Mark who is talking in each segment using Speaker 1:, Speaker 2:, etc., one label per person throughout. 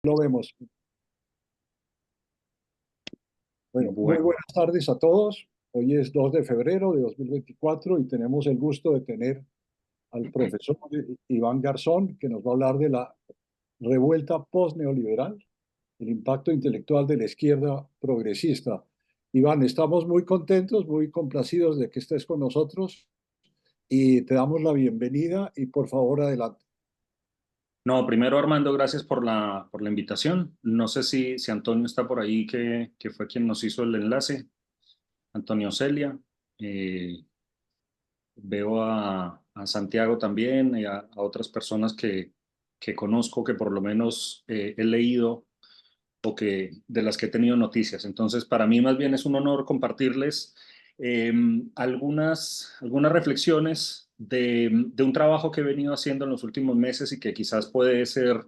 Speaker 1: Lo vemos. Bueno, muy
Speaker 2: Bueno,
Speaker 1: buenas tardes a todos. Hoy es 2 de febrero de 2024 y tenemos el gusto de tener al profesor Iván Garzón, que nos va a hablar de la revuelta post-neoliberal, el impacto intelectual de la izquierda progresista. Iván, estamos muy contentos, muy complacidos de que estés con nosotros y te damos la bienvenida y por favor adelante.
Speaker 2: no, primero Armando, gracias por la invitación. No sé si Antonio está por ahí, que fue quien nos hizo el enlace. Antonio Celia. Eh, Veo a Santiago también y a otras personas que conozco, que por lo menos he leído o que de las que he tenido noticias. Entonces, para mí más bien es un honor compartirles algunas reflexiones de un trabajo que he venido haciendo en los últimos meses y que quizás puede ser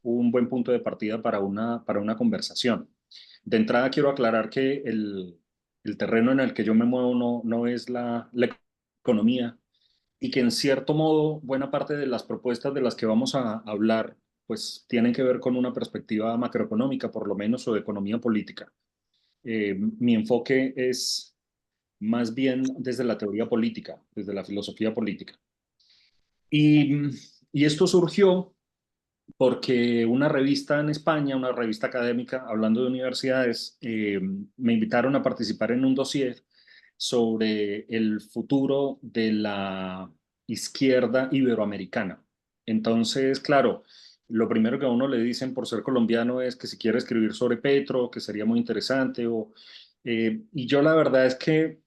Speaker 2: un buen punto de partida para una conversación. De entrada, quiero aclarar que el terreno en el que yo me muevo no es la economía y que en cierto modo buena parte de las propuestas de las que vamos a hablar pues tienen que ver con una perspectiva macroeconómica, por lo menos, o de economía política. Mi enfoque es más bien desde la teoría política, desde la filosofía política. Y, y esto surgió porque una revista en España, una revista académica, hablando de universidades, me invitaron a participar en un dossier sobre el futuro de la izquierda iberoamericana. Entonces, claro, lo primero que a uno le dicen por ser colombiano es que si quiere escribir sobre Petro, que sería muy interesante, y yo la verdad es que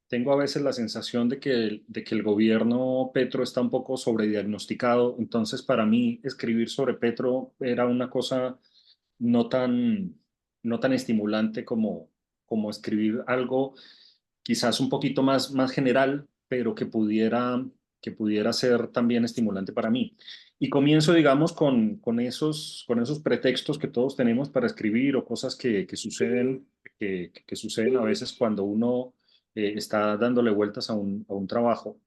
Speaker 2: tengo a veces la sensación de que el gobierno Petro está un poco sobrediagnosticado, entonces para mí escribir sobre Petro era una cosa no tan, no tan estimulante como escribir algo quizás un poquito más general, pero que pudiera ser también estimulante para mí. Y comienzo, digamos, con esos pretextos que todos tenemos para escribir o cosas que suceden a veces cuando uno está dándole vueltas a un trabajo.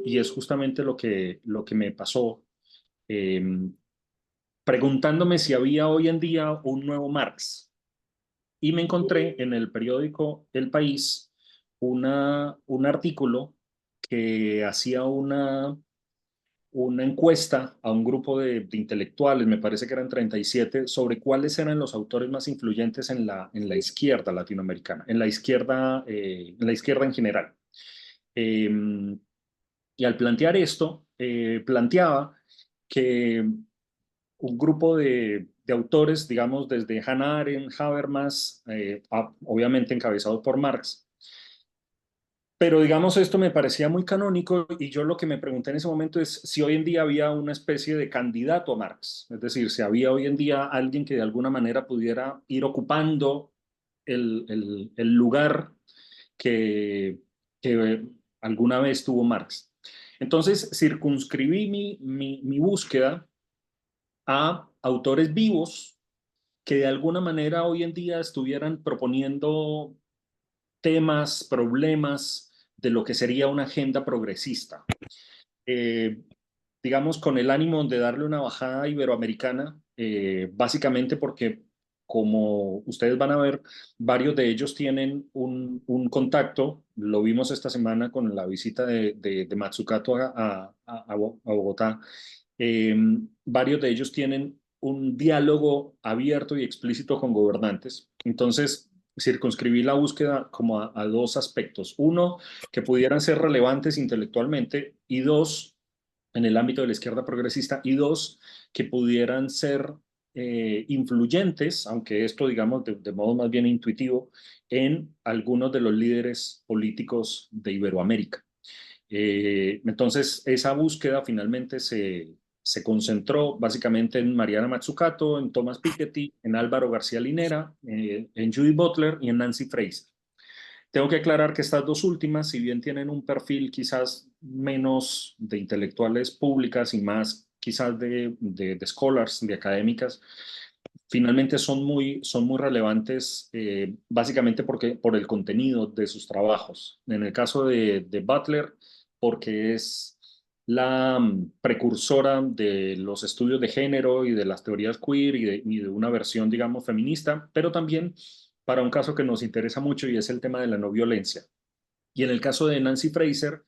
Speaker 2: Y es justamente lo que me pasó, eh, preguntándome si había hoy en día un nuevo Marx. Y me encontré en el periódico El País un artículo que hacía una encuesta a un grupo de intelectuales, me parece que eran 37, sobre cuáles eran los autores más influyentes en la izquierda latinoamericana, en la izquierda en general. Eh, y al plantear esto, planteaba que un grupo de autores, digamos, desde Hannah Arendt, Habermas, obviamente encabezados por Marx, pero digamos, esto me parecía muy canónico y yo lo que me pregunté en ese momento es si hoy en día había una especie de candidato a Marx, es decir, si había hoy en día alguien que de alguna manera pudiera ir ocupando el lugar que, que alguna vez tuvo Marx. Entonces, circunscribí mi búsqueda a autores vivos que de alguna manera hoy en día estuvieran proponiendo temas, problemas de lo que sería una agenda progresista. Eh, digamos, con el ánimo de darle una bajada iberoamericana, básicamente porque, como ustedes van a ver, varios de ellos tienen un contacto, lo vimos esta semana con la visita de Matsukato a Bogotá, eh, varios de ellos tienen un diálogo abierto y explícito con gobernantes. Entonces, circunscribí la búsqueda como a dos aspectos. Uno, que pudieran ser relevantes intelectualmente y dos, en el ámbito de la izquierda progresista y dos, que pudieran ser influyentes, aunque esto digamos de modo más bien intuitivo, en algunos de los líderes políticos de Iberoamérica. Entonces, esa búsqueda finalmente se concentró básicamente en Mariana Mazzucato, en Thomas Piketty, en Álvaro García Linera, en Judith Butler y en Nancy Fraser. Tengo que aclarar que estas dos últimas, si bien tienen un perfil quizás menos de intelectuales públicas y más quizás de scholars, de académicas, finalmente son muy relevantes básicamente por el contenido de sus trabajos. En el caso de Butler, porque es la precursora de los estudios de género y de las teorías queer y de una versión, digamos, feminista, pero también para un caso que nos interesa mucho y es el tema de la no violencia. Y en el caso de Nancy Fraser,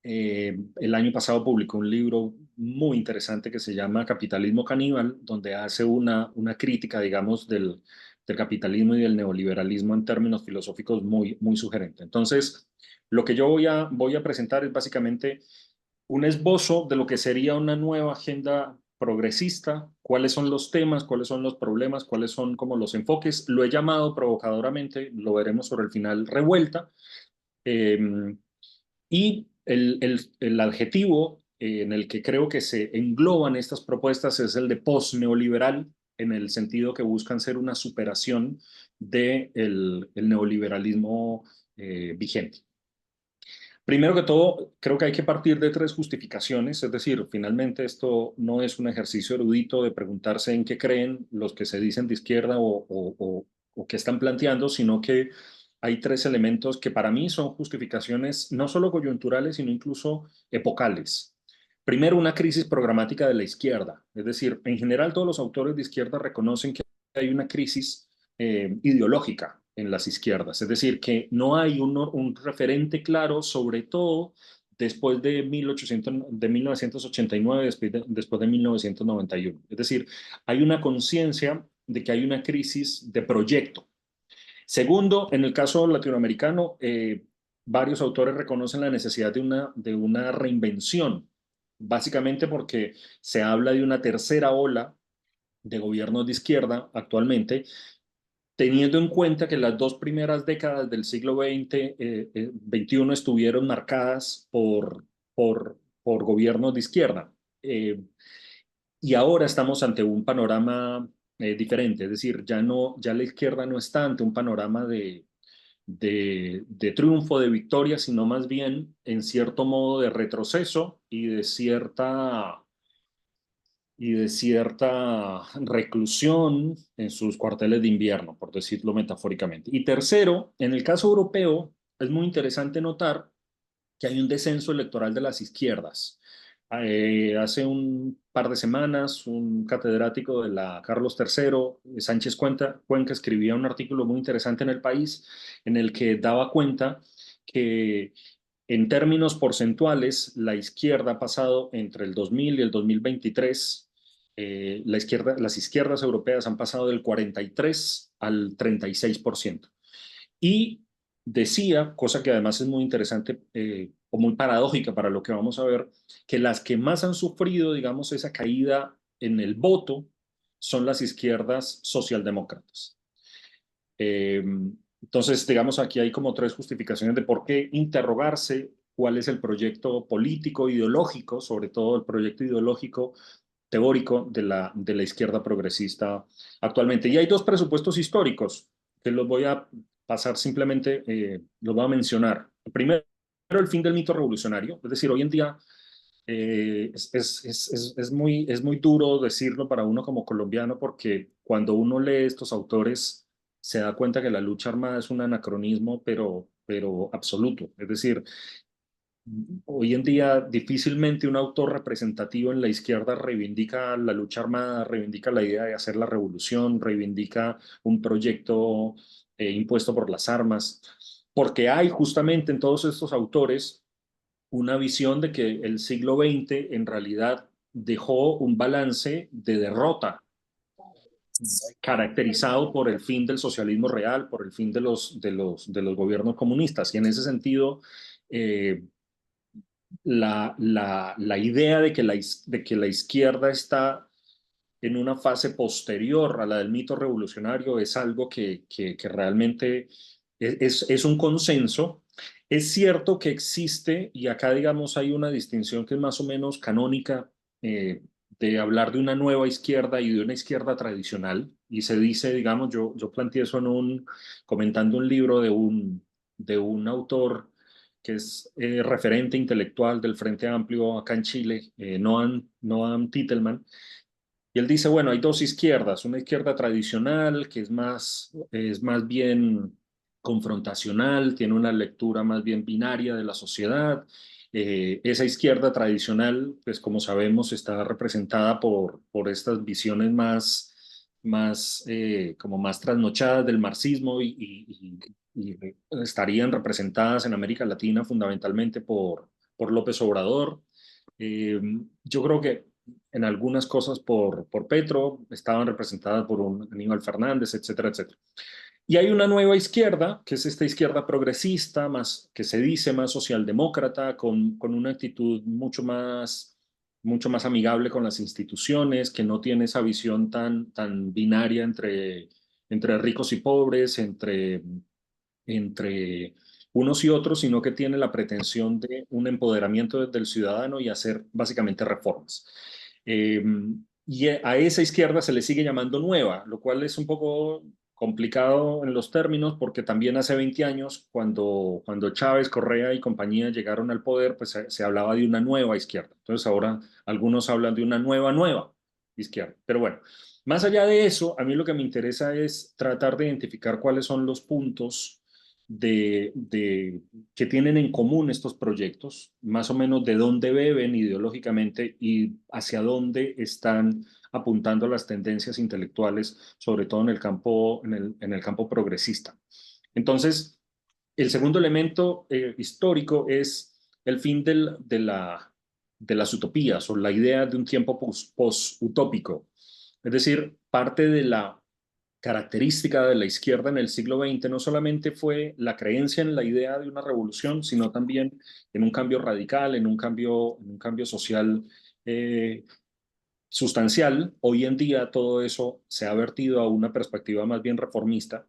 Speaker 2: el año pasado publicó un libro muy interesante que se llama Capitalismo Caníbal, donde hace una crítica, digamos, del capitalismo y del neoliberalismo en términos filosóficos muy, muy sugerente. Entonces, lo que yo voy a presentar es básicamente un esbozo de lo que sería una nueva agenda progresista, cuáles son los temas, cuáles son los problemas, cuáles son como los enfoques. Lo he llamado provocadoramente, lo veremos sobre el final, revuelta. Eh, y el adjetivo en el que creo que se engloban estas propuestas es el de post-neoliberal, en el sentido que buscan ser una superación del el neoliberalismo vigente. Primero que todo, creo que hay que partir de tres justificaciones, es decir, finalmente esto no es un ejercicio erudito de preguntarse en qué creen los que se dicen de izquierda o qué están planteando, sino que hay tres elementos que para mí son justificaciones no solo coyunturales, sino incluso epocales. Primero, una crisis programática de la izquierda, es decir, en general todos los autores de izquierda reconocen que hay una crisis ideológica en las izquierdas, es decir, que no hay un referente claro, sobre todo después de 1989, después de 1991. Es decir, hay una conciencia de que hay una crisis de proyecto. Segundo, en el caso latinoamericano, varios autores reconocen la necesidad de una reinvención, básicamente porque se habla de una tercera ola de gobiernos de izquierda actualmente, teniendo en cuenta que las dos primeras décadas del siglo XX, XXI estuvieron marcadas por gobiernos de izquierda. Eh, y ahora estamos ante un panorama diferente, es decir, ya la izquierda no está ante un panorama de triunfo, de victoria, sino más bien en cierto modo de retroceso y de cierta reclusión en sus cuarteles de invierno, por decirlo metafóricamente. Y tercero, en el caso europeo, es muy interesante notar que hay un descenso electoral de las izquierdas. Hace un par de semanas, un catedrático de la Carlos III, Sánchez Cuenca, escribía un artículo muy interesante en El País en el que daba cuenta que en términos porcentuales, la izquierda ha pasado entre el 2000 y el 2023, las izquierdas europeas han pasado del 43 al 36%. Y decía, cosa que además es muy interesante o muy paradójica para lo que vamos a ver, que las que más han sufrido, digamos, esa caída en el voto son las izquierdas socialdemócratas. Eh, entonces, digamos, aquí hay como tres justificaciones de por qué interrogarse cuál es el proyecto político, ideológico, sobre todo el proyecto ideológico teórico de la izquierda progresista actualmente. Y hay dos presupuestos históricos que los voy a pasar simplemente, los voy a mencionar. Primero, el fin del mito revolucionario, es decir, hoy en día es muy duro decirlo para uno como colombiano porque cuando uno lee estos autores se da cuenta que la lucha armada es un anacronismo, pero absoluto. Es decir, hoy en día difícilmente un autor representativo en la izquierda reivindica la lucha armada, reivindica la idea de hacer la revolución, reivindica un proyecto impuesto por las armas, porque hay justamente en todos estos autores una visión de que el siglo XX en realidad dejó un balance de derrota caracterizado por el fin del socialismo real, por el fin de los gobiernos comunistas. Y en ese sentido, eh, la idea de que la izquierda está en una fase posterior a la del mito revolucionario es algo que realmente es un consenso. Es cierto que existe, y acá digamos hay una distinción que es más o menos canónica, de hablar de una nueva izquierda y de una izquierda tradicional, y se dice, digamos, yo planteé eso comentando un libro de un autor que es referente intelectual del Frente Amplio acá en Chile, Noam Titelman, y él dice, bueno, hay dos izquierdas, una izquierda tradicional que es más bien confrontacional, tiene una lectura más bien binaria de la sociedad, Esa izquierda tradicional, pues como sabemos, está representada por estas visiones como más trasnochadas del marxismo y estarían representadas en América Latina fundamentalmente por López Obrador. Eh, yo creo que en algunas cosas por Petro, estaban representadas por un Aníbal Fernández, etcétera, etcétera. Y hay una nueva izquierda, que es esta izquierda progresista, más, que se dice más socialdemócrata, con una actitud mucho más amigable con las instituciones, que no tiene esa visión tan binaria entre ricos y pobres, entre unos y otros, sino que tiene la pretensión de un empoderamiento del ciudadano y hacer básicamente reformas. Eh, y a esa izquierda se le sigue llamando nueva, lo cual es un poco complicado en los términos, porque también hace 20 años, cuando Chávez, Correa y compañía llegaron al poder, pues se hablaba de una nueva izquierda. Entonces ahora algunos hablan de una nueva izquierda. Pero bueno, más allá de eso, a mí lo que me interesa es tratar de identificar cuáles son los puntos que tienen en común estos proyectos, más o menos de dónde beben ideológicamente y hacia dónde están apuntando las tendencias intelectuales, sobre todo en el campo progresista. Entonces, el segundo elemento histórico es el fin de las utopías o la idea de un tiempo post-utópico. Es decir, parte de la característica de la izquierda en el siglo XX no solamente fue la creencia en la idea de una revolución, sino también en un cambio radical, en un cambio social sustancial. Hoy en día todo eso se ha vertido a una perspectiva más bien reformista,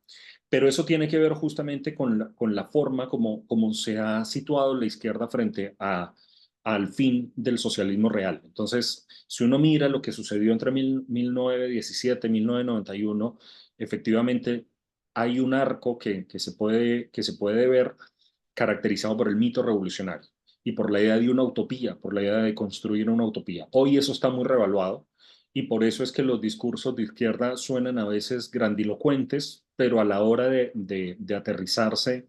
Speaker 2: pero eso tiene que ver justamente con la forma como se ha situado la izquierda frente al fin del socialismo real. Entonces, si uno mira lo que sucedió entre 1917 y 1991, efectivamente hay un arco que se puede ver caracterizado por el mito revolucionario y por la idea de una utopía, por la idea de construir una utopía. Hoy eso está muy revaluado y por eso es que los discursos de izquierda suenan a veces grandilocuentes, pero a la hora de aterrizarse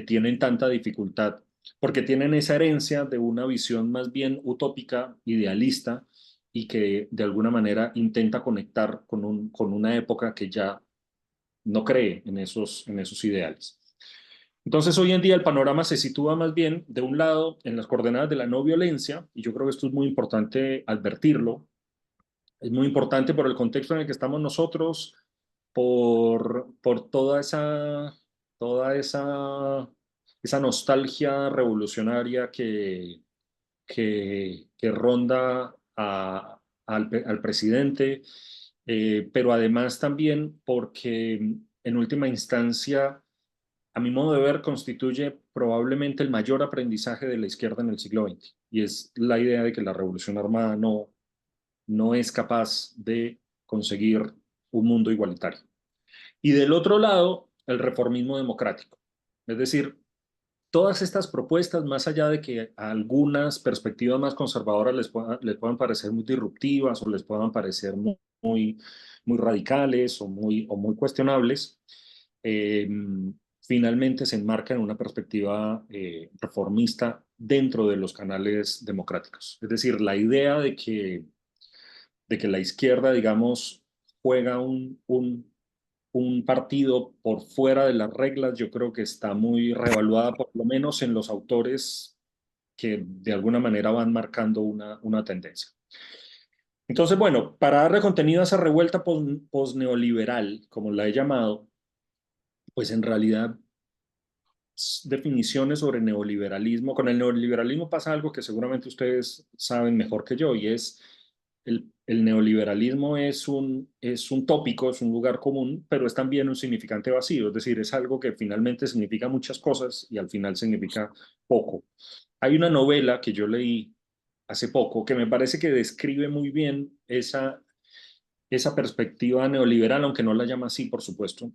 Speaker 2: tienen tanta dificultad, porque tienen esa herencia de una visión más bien utópica, idealista, y que de alguna manera intenta conectar con una época que ya no cree en esos ideales. Entonces, hoy en día el panorama se sitúa más bien, de un lado, en las coordenadas de la no violencia, y yo creo que esto es muy importante advertirlo, es muy importante por el contexto en el que estamos nosotros, por esa nostalgia revolucionaria que ronda al presidente, pero además también porque en última instancia, a mi modo de ver, constituye probablemente el mayor aprendizaje de la izquierda en el siglo XX, y es la idea de que la revolución armada no es capaz de conseguir un mundo igualitario. Y del otro lado, el reformismo democrático. Es decir, todas estas propuestas, más allá de que a algunas perspectivas más conservadoras les puedan parecer muy disruptivas o les puedan parecer muy radicales o muy cuestionables, eh, finalmente se enmarcan en una perspectiva reformista dentro de los canales democráticos. Es decir, la idea de que la izquierda, digamos, juega un partido por fuera de las reglas, yo creo que está muy revaluada, por lo menos en los autores que de alguna manera van marcando una tendencia. Entonces, bueno, para darle contenido a esa revuelta posneoliberal, como la he llamado, pues en realidad definiciones sobre neoliberalismo. Con el neoliberalismo pasa algo que seguramente ustedes saben mejor que yo, y es el neoliberalismo es un tópico, es un lugar común, pero es también un significante vacío, es decir, es algo que finalmente significa muchas cosas y al final significa poco. Hay una novela que yo leí hace poco que me parece que describe muy bien esa perspectiva neoliberal, aunque no la llama así, por supuesto,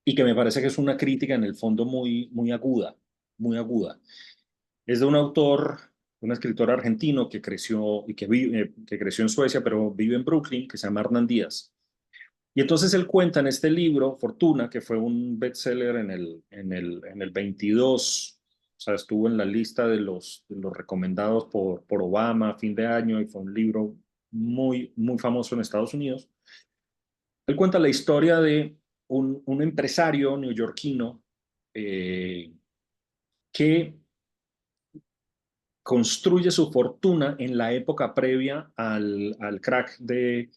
Speaker 2: y que me parece que es una crítica en el fondo muy aguda, muy aguda. Es de un autor, un escritor argentino que creció, que creció en Suecia, pero vive en Brooklyn, que se llama Hernán Díaz. Y entonces él cuenta en este libro, Fortuna, que fue un bestseller en el 22, O sea, estuvo en la lista de los recomendados por Obama a fin de año y fue un libro muy, muy famoso en Estados Unidos. Él cuenta la historia de un empresario neoyorquino eh, que construye su fortuna en la época previa al crack de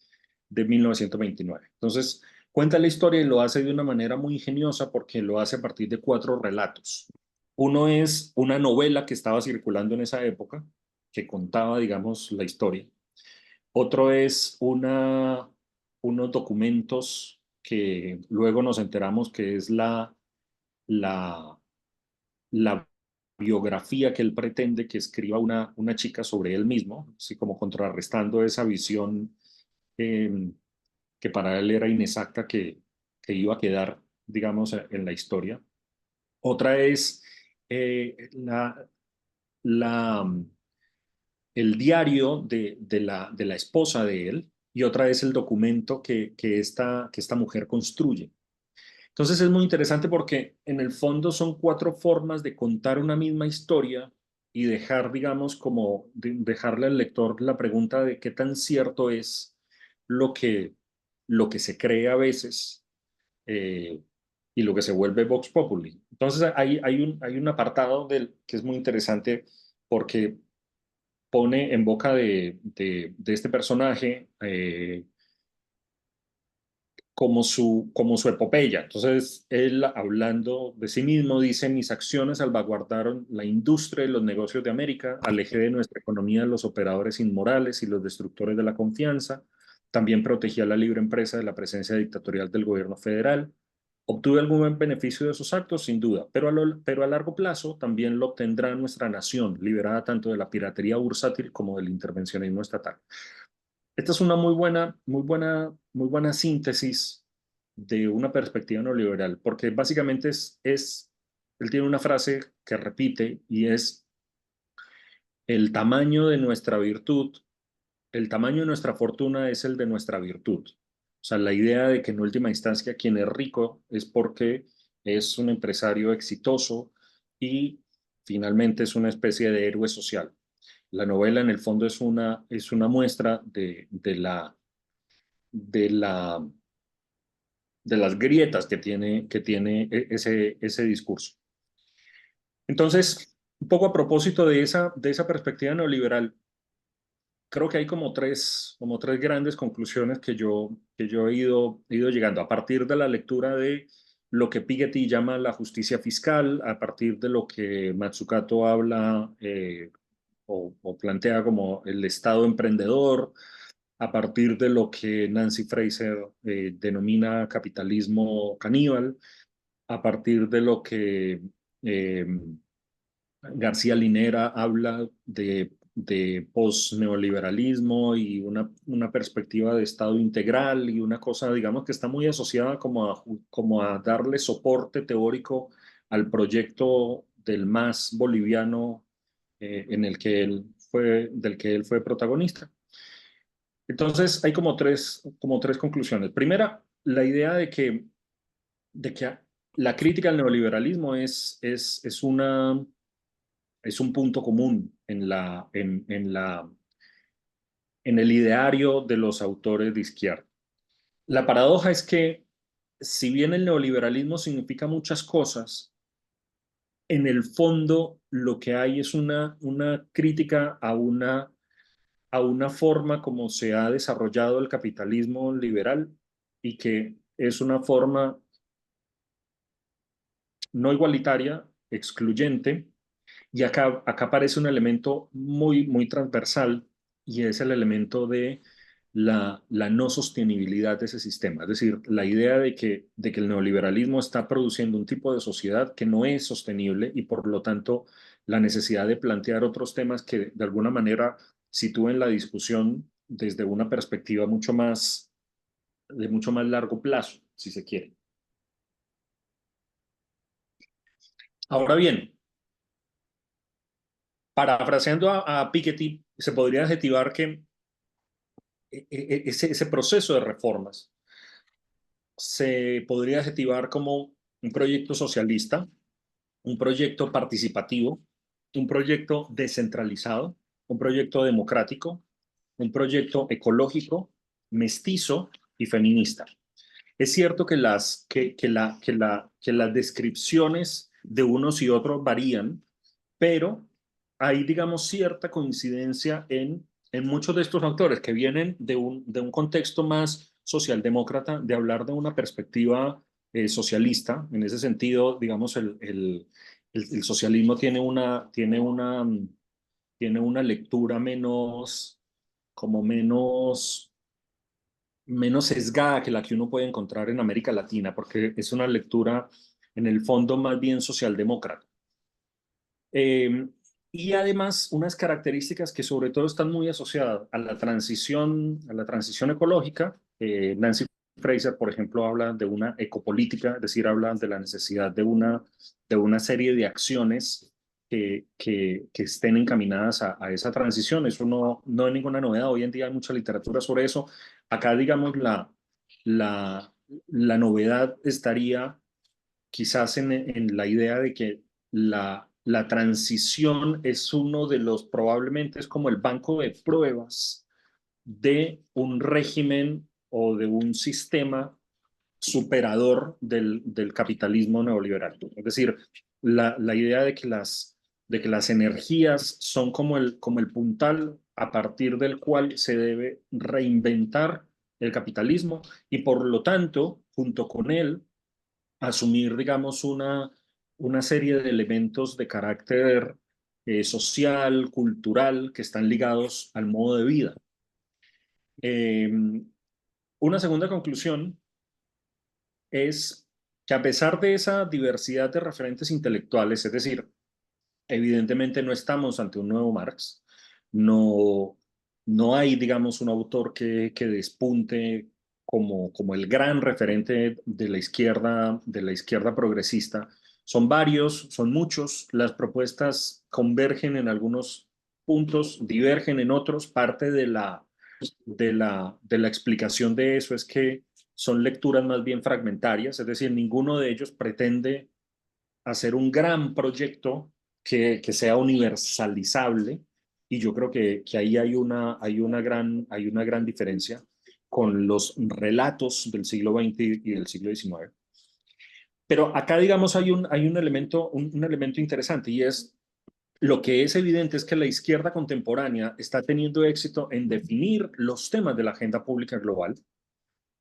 Speaker 2: 1929. Entonces, cuenta la historia y lo hace de una manera muy ingeniosa porque lo hace a partir de cuatro relatos. Uno es una novela que estaba circulando en esa época, que contaba, digamos, la historia. Otro es unos documentos que luego nos enteramos que es la, la biografía que él pretende que escriba una chica sobre él mismo, así como contrarrestando esa visión eh, que para él era inexacta que iba a quedar, digamos, en la historia. Otra es la, el diario de la esposa de él y otra es el documento que esta mujer construye. Entonces es muy interesante porque en el fondo son cuatro formas de contar una misma historia y dejar, digamos, como dejarle al lector la pregunta de qué tan cierto es lo que, lo que se cree a veces eh, y lo que se vuelve Vox Populi. Entonces hay un apartado que es muy interesante porque pone en boca de este personaje como su epopeya. Entonces, él hablando de sí mismo dice, mis acciones salvaguardaron la industria y los negocios de América, alejé de nuestra economía a los operadores inmorales y los destructores de la confianza, también protegí a la libre empresa de la presencia dictatorial del gobierno federal. ¿Obtuve algún buen beneficio de esos actos? Sin duda, pero a largo plazo también lo obtendrá nuestra nación, liberada tanto de la piratería bursátil como del intervencionismo estatal. Esta es una muy buena síntesis de una perspectiva neoliberal, porque básicamente él tiene una frase que repite y es el tamaño de nuestra virtud, el tamaño de nuestra fortuna es el de nuestra virtud. O sea, la idea de que en última instancia quien es rico es porque es un empresario exitoso y finalmente es una especie de héroe social. La novela en el fondo es una muestra de, la, de las grietas que tiene ese discurso. Entonces, un poco a propósito de esa perspectiva neoliberal, creo que hay como tres grandes conclusiones que yo he ido llegando a partir de la lectura de lo que Piketty llama la justicia fiscal, a partir de lo que Matsukato habla o plantea como el Estado emprendedor, a partir de lo que Nancy Fraser denomina capitalismo caníbal, a partir de lo que eh, García Linera habla de post-neoliberalismo y una perspectiva de Estado integral y una cosa, digamos, que está muy asociada como a darle soporte teórico al proyecto del MAS boliviano en el que del que él fue protagonista. Entonces, hay como tres conclusiones. Primera, la idea de que la crítica al neoliberalismo es un punto común en el ideario de los autores de izquierda. La paradoja es que, si bien el neoliberalismo significa muchas cosas, en el fondo lo que hay es una crítica a una forma como se ha desarrollado el capitalismo liberal y que es una forma no igualitaria, excluyente, y acá aparece un elemento muy transversal y es el elemento de la no sostenibilidad de ese sistema. Es decir, la idea de que el neoliberalismo está produciendo un tipo de sociedad que no es sostenible y por lo tanto la necesidad de plantear otros temas que de alguna manera sitúen la discusión desde una perspectiva de mucho más largo plazo, si se quiere. Ahora bien, parafraseando a Piketty, se podría adjetivar que ese proceso de reformas se podría adjetivar como un proyecto socialista un proyecto participativo, un proyecto descentralizado, un proyecto democrático, un proyecto ecológico, mestizo y feminista. Es cierto que las descripciones de unos y otros varían, pero hay, digamos, cierta coincidencia en muchos de estos autores que vienen de un contexto más socialdemócrata, de hablar de una perspectiva socialista. En ese sentido, digamos, el socialismo tiene una lectura menos, como menos sesgada que la que uno puede encontrar en América Latina, porque es una lectura en el fondo más bien socialdemócrata. Eh, y además unas características que sobre todo están muy asociadas a la transición ecológica. Nancy Fraser, por ejemplo, habla de una ecopolítica, es decir, habla de la necesidad de una serie de acciones que estén encaminadas a esa transición. Eso no es ninguna novedad. Hoy en día hay mucha literatura sobre eso. Acá, digamos, la, la novedad estaría quizás en la idea de que la transición es uno de los, probablemente es como el banco de pruebas de un régimen o de un sistema superador del capitalismo neoliberal. Es decir, la idea de que las energías son como el puntal a partir del cual se debe reinventar el capitalismo y por lo tanto, junto con él, asumir, digamos, una serie de elementos de carácter social, cultural, que están ligados al modo de vida. Eh, una segunda conclusión es que a pesar de esa diversidad de referentes intelectuales, es decir, evidentemente no estamos ante un nuevo Marx, no, no hay, digamos, un autor que despunte como el gran referente de la izquierda progresista. Son varios, son muchos, las propuestas convergen en algunos puntos, divergen en otros. Parte de la explicación de eso es que son lecturas más bien fragmentarias, es decir, ninguno de ellos pretende hacer un gran proyecto que sea universalizable y yo creo que ahí hay una gran diferencia con los relatos del siglo XX y del siglo XIX. Pero acá, digamos, hay un elemento interesante y es lo que es evidente es que la izquierda contemporánea está teniendo éxito en definir los temas de la agenda pública global,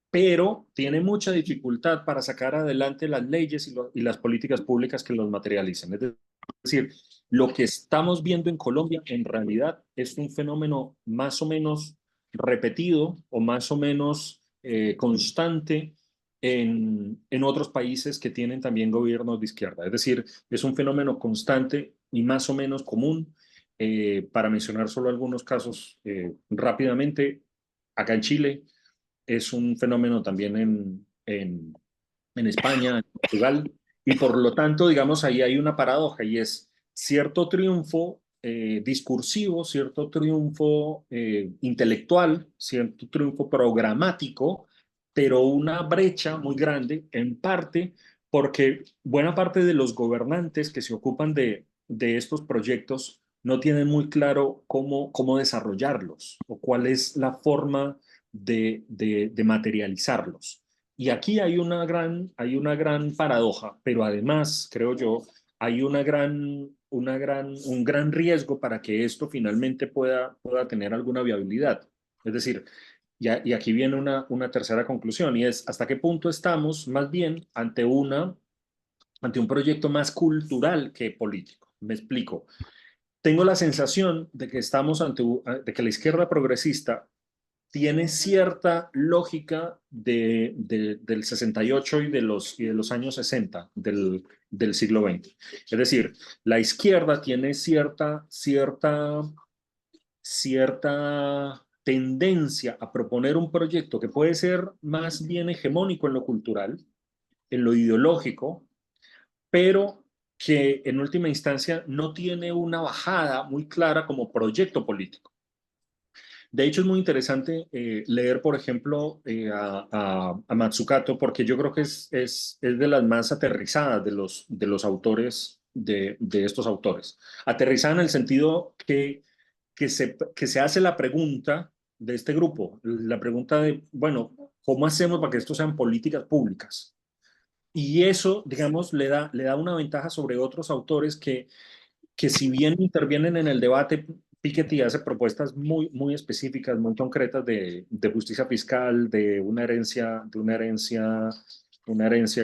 Speaker 2: pero tiene mucha dificultad para sacar adelante las leyes y las políticas públicas que los materialicen. Es decir, lo que estamos viendo en Colombia en realidad es un fenómeno más o menos repetido o más o menos constante en otros países que tienen también gobiernos de izquierda. Es decir, es un fenómeno constante y más o menos común. Para mencionar solo algunos casos rápidamente, acá en Chile es un fenómeno también en España, en Portugal, y por lo tanto, digamos, ahí hay una paradoja y es cierto triunfo discursivo, cierto triunfo intelectual, cierto triunfo programático, pero una brecha muy grande, en parte porque buena parte de los gobernantes que se ocupan de estos proyectos no tienen muy claro cómo desarrollarlos o cuál es la forma de materializarlos. Y aquí hay una gran paradoja, pero además, creo yo, hay un gran riesgo para que esto finalmente pueda tener alguna viabilidad. Es decir, y aquí viene una tercera conclusión, y es hasta qué punto estamos más bien ante un proyecto más cultural que político. Me explico. Tengo la sensación de que estamos de que la izquierda progresista tiene cierta lógica del 68 y de los años 60 del siglo XX. Es decir, la izquierda tiene cierta tendencia a proponer un proyecto que puede ser más bien hegemónico en lo cultural, en lo ideológico, pero que en última instancia no tiene una bajada muy clara como proyecto político. De hecho, es muy interesante leer, por ejemplo, a Matsukato, porque yo creo que es de las más aterrizadas de los autores de estos autores. Aterrizada en el sentido que se hace la pregunta de este grupo, la pregunta de, bueno, ¿cómo hacemos para que esto sean políticas públicas? Y eso, digamos, le da una ventaja sobre otros autores que si bien intervienen en el debate, Piketty hace propuestas muy específicas, muy concretas de justicia fiscal, una herencia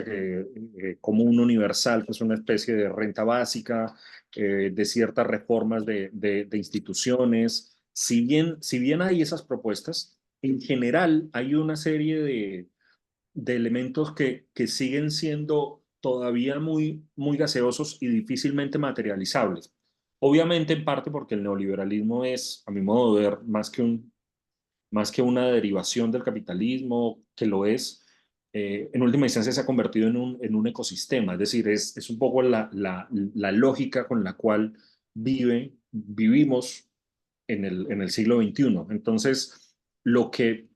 Speaker 2: que, común universal, que es una especie de renta básica, de ciertas reformas de instituciones. Si bien hay esas propuestas, en general hay una serie de elementos que siguen siendo todavía muy gaseosos y difícilmente materializables. Obviamente, en parte porque el neoliberalismo es, a mi modo de ver, más que una derivación del capitalismo, que lo es, en última instancia se ha convertido en un ecosistema, es decir, es un poco la lógica con la cual vivimos en el siglo XXI. Entonces, lo que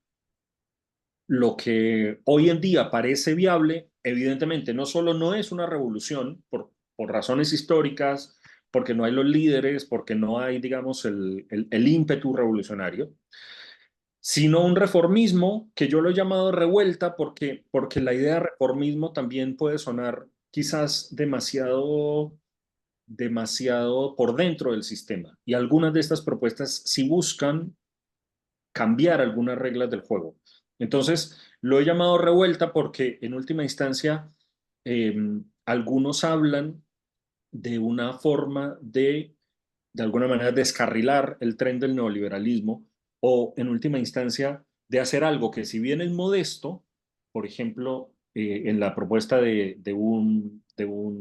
Speaker 2: hoy en día parece viable, evidentemente no solo no es una revolución por razones históricas, porque no hay los líderes, porque no hay, digamos, el ímpetu revolucionario, sino un reformismo que yo lo he llamado revuelta porque la idea de reformismo también puede sonar quizás demasiado por dentro del sistema. Y algunas de estas propuestas sí buscan cambiar algunas reglas del juego. Entonces, lo he llamado revuelta porque en última instancia eh, algunos hablan de una forma de alguna manera, descarrilar el tren del neoliberalismo o en última instancia de hacer algo que si bien es modesto, por ejemplo, en la propuesta de un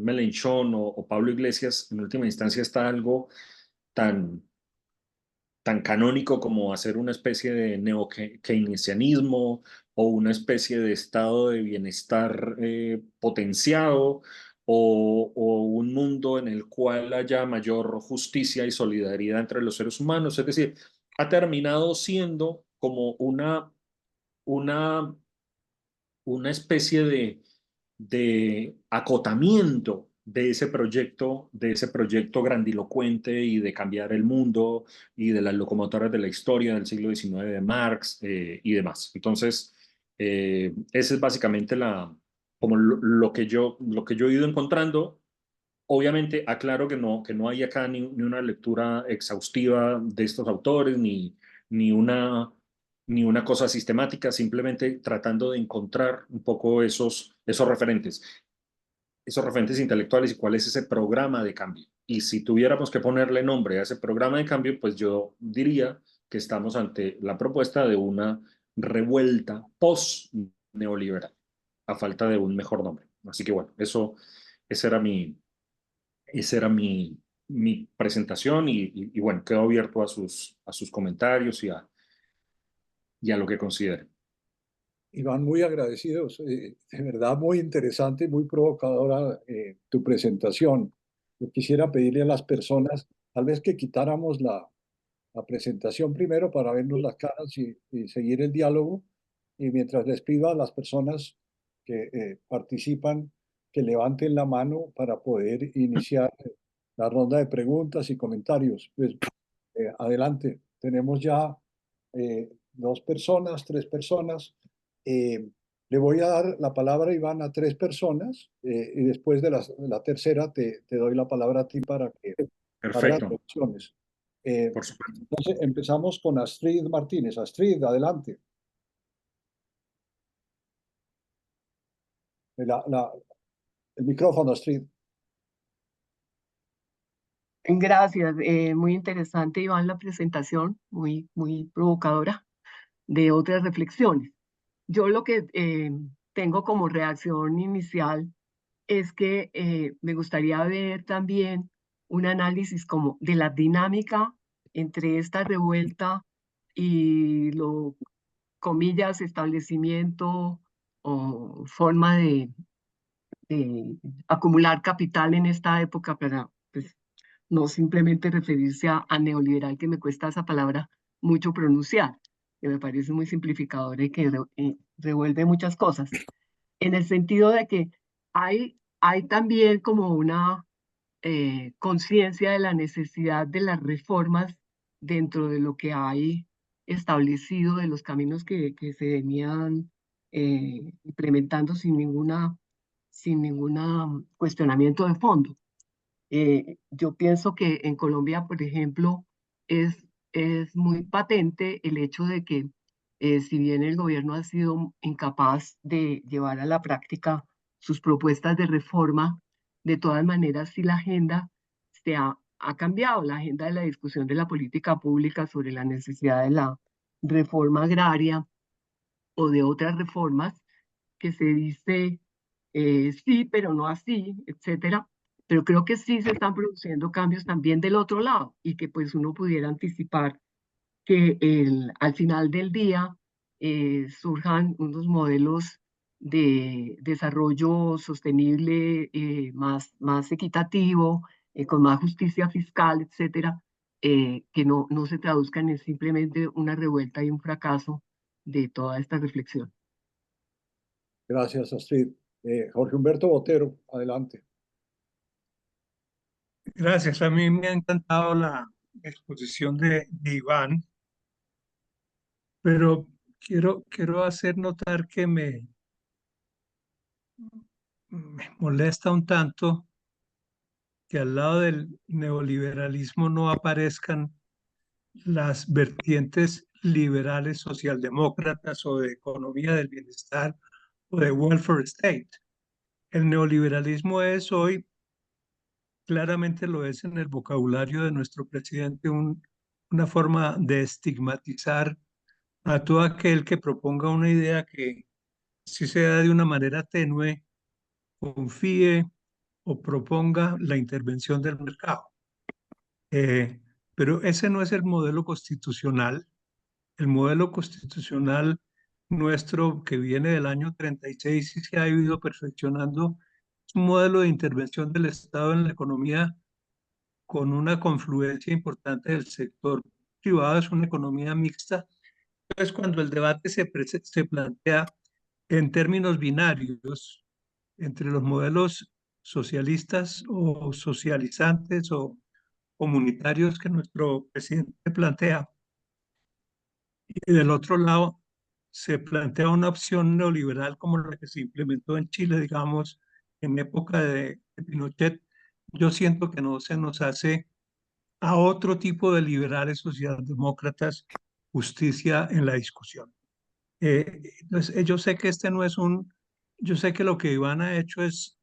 Speaker 2: Melenchón o Pablo Iglesias, en última instancia está algo tan tan canónico como hacer una especie de neo-keynesianismo o una especie de estado de bienestar potenciado o un mundo en el cual haya mayor justicia y solidaridad entre los seres humanos. Es decir, ha terminado siendo como una, una especie de acotamiento de ese proyecto grandilocuente y de cambiar el mundo y de las locomotoras de la historia del siglo XIX de Marx y demás. Entonces, ese es básicamente como lo que yo he ido encontrando. Obviamente, aclaro que no hay acá ni una lectura exhaustiva de estos autores, ni una, ni una cosa sistemática, simplemente tratando de encontrar un poco esos referentes intelectuales y cuál es ese programa de cambio. Y si tuviéramos que ponerle nombre a ese programa de cambio, pues yo diría que estamos ante la propuesta de una revuelta post-neoliberal, a falta de un mejor nombre. Así que bueno, ese era esa era mi presentación y bueno, quedo abierto a sus comentarios y a lo que consideren.
Speaker 1: Iván, muy agradecidos. De verdad, muy interesante y muy provocadora tu presentación. Yo quisiera pedirle a las personas, tal vez que quitáramos la presentación primero para vernos las caras y seguir el diálogo. Y mientras les pido a las personas que participan, que levanten la mano para poder iniciar la ronda de preguntas y comentarios. Pues adelante, tenemos ya dos personas, tres personas. Le voy a dar la palabra, Iván, a tres personas y después de la tercera te doy la palabra a ti para las
Speaker 2: Perfecto,
Speaker 1: opciones. Eh,
Speaker 2: por supuesto.
Speaker 1: entonces empezamos con Astrid Martínez. Astrid, adelante. La- la- el micrófono, Astrid.
Speaker 3: Gracias, muy interesante, Iván, la presentación, muy provocadora de otras reflexiones. Yo lo que tengo como reacción inicial es que me gustaría ver también un análisis como de la dinámica entre esta revuelta y lo, comillas, establecimiento o forma de acumular capital en esta época para pues, no simplemente referirse a neoliberal, que me cuesta esa palabra mucho pronunciar, que me parece muy simplificadora y que revuelve muchas cosas, en el sentido de que hay también como una conciencia de la necesidad de las reformas dentro de lo que hay establecido, de los caminos que se venían implementando sin ninguna cuestionamiento de fondo. Yo pienso que en Colombia, por ejemplo, es muy patente el hecho de que si bien el gobierno ha sido incapaz de llevar a la práctica sus propuestas de reforma, de todas maneras sí la agenda ha cambiado, la agenda de la discusión de la política pública sobre la necesidad de la reforma agraria o de otras reformas que se dice sí, pero no así, etcétera. Pero creo que sí se están produciendo cambios también del otro lado y que pues uno pudiera anticipar que al final del día surjan unos modelos de desarrollo sostenible más equitativo, con más justicia fiscal, etcétera, que no se traduzcan en simplemente una revuelta y un fracaso de toda esta reflexión.
Speaker 1: Gracias, Astrid. Jorge Humberto Botero, adelante.
Speaker 4: Gracias, a mí me ha encantado la exposición de Iván, pero quiero hacer notar que me molesta un tanto que al lado del neoliberalismo no aparezcan las vertientes liberales socialdemócratas o de economía del bienestar o de welfare state. El neoliberalismo es hoy, claramente lo es en el vocabulario de nuestro presidente, una forma de estigmatizar a todo aquel que proponga una idea que, si se da de una manera tenue, confíe o proponga la intervención del mercado. Eh, pero ese no es el modelo constitucional. El modelo constitucional nuestro, que viene del año 36 y se ha ido perfeccionando, es un modelo de intervención del Estado en la economía con una confluencia importante del sector privado, es una economía mixta. Entonces, cuando el debate se plantea en términos binarios entre los modelos socialistas o socializantes o comunitarios que nuestro presidente plantea, y del otro lado se plantea una opción neoliberal como la que se implementó en Chile, digamos, en época de Pinochet, yo siento que no se nos hace a otro tipo de liberales socialdemócratas justicia en la discusión. Entonces, yo sé que yo sé que lo que Iván ha hecho es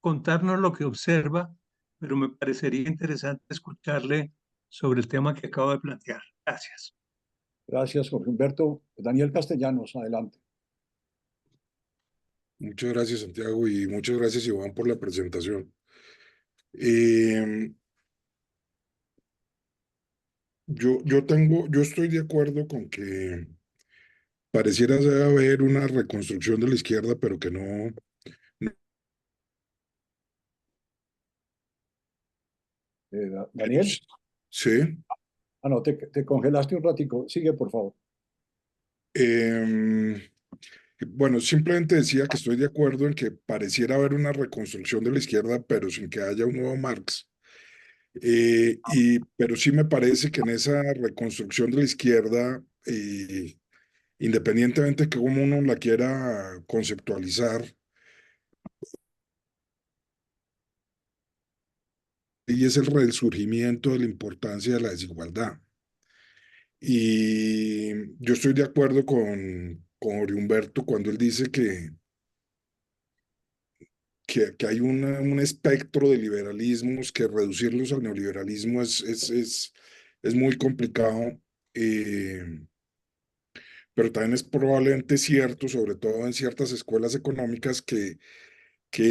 Speaker 4: contarnos lo que observa, pero me parecería interesante escucharle sobre el tema que acabo de plantear. Gracias.
Speaker 1: Gracias, Jorge Humberto. Daniel Castellanos, adelante.
Speaker 5: Muchas gracias, Santiago, y muchas gracias, Iván, por la presentación. Eh, yo estoy de acuerdo con que pareciera haber una reconstrucción de la izquierda, pero que no.
Speaker 1: Daniel,
Speaker 5: Sí.
Speaker 1: no, te congelaste un ratico. Sigue, por favor.
Speaker 5: Em, bueno, simplemente decía que estoy de acuerdo en que pareciera haber una reconstrucción de la izquierda, pero sin que haya un nuevo Marx. Pero sí me parece que en esa reconstrucción de la izquierda, independientemente de cómo uno la quiera conceptualizar, y es el resurgimiento de la importancia de la desigualdad. Y yo estoy de acuerdo con Jorge Humberto cuando él dice que hay un espectro de liberalismos, que reducirlos al neoliberalismo es muy complicado. eh, pero también es probablemente cierto, sobre todo en ciertas escuelas económicas, que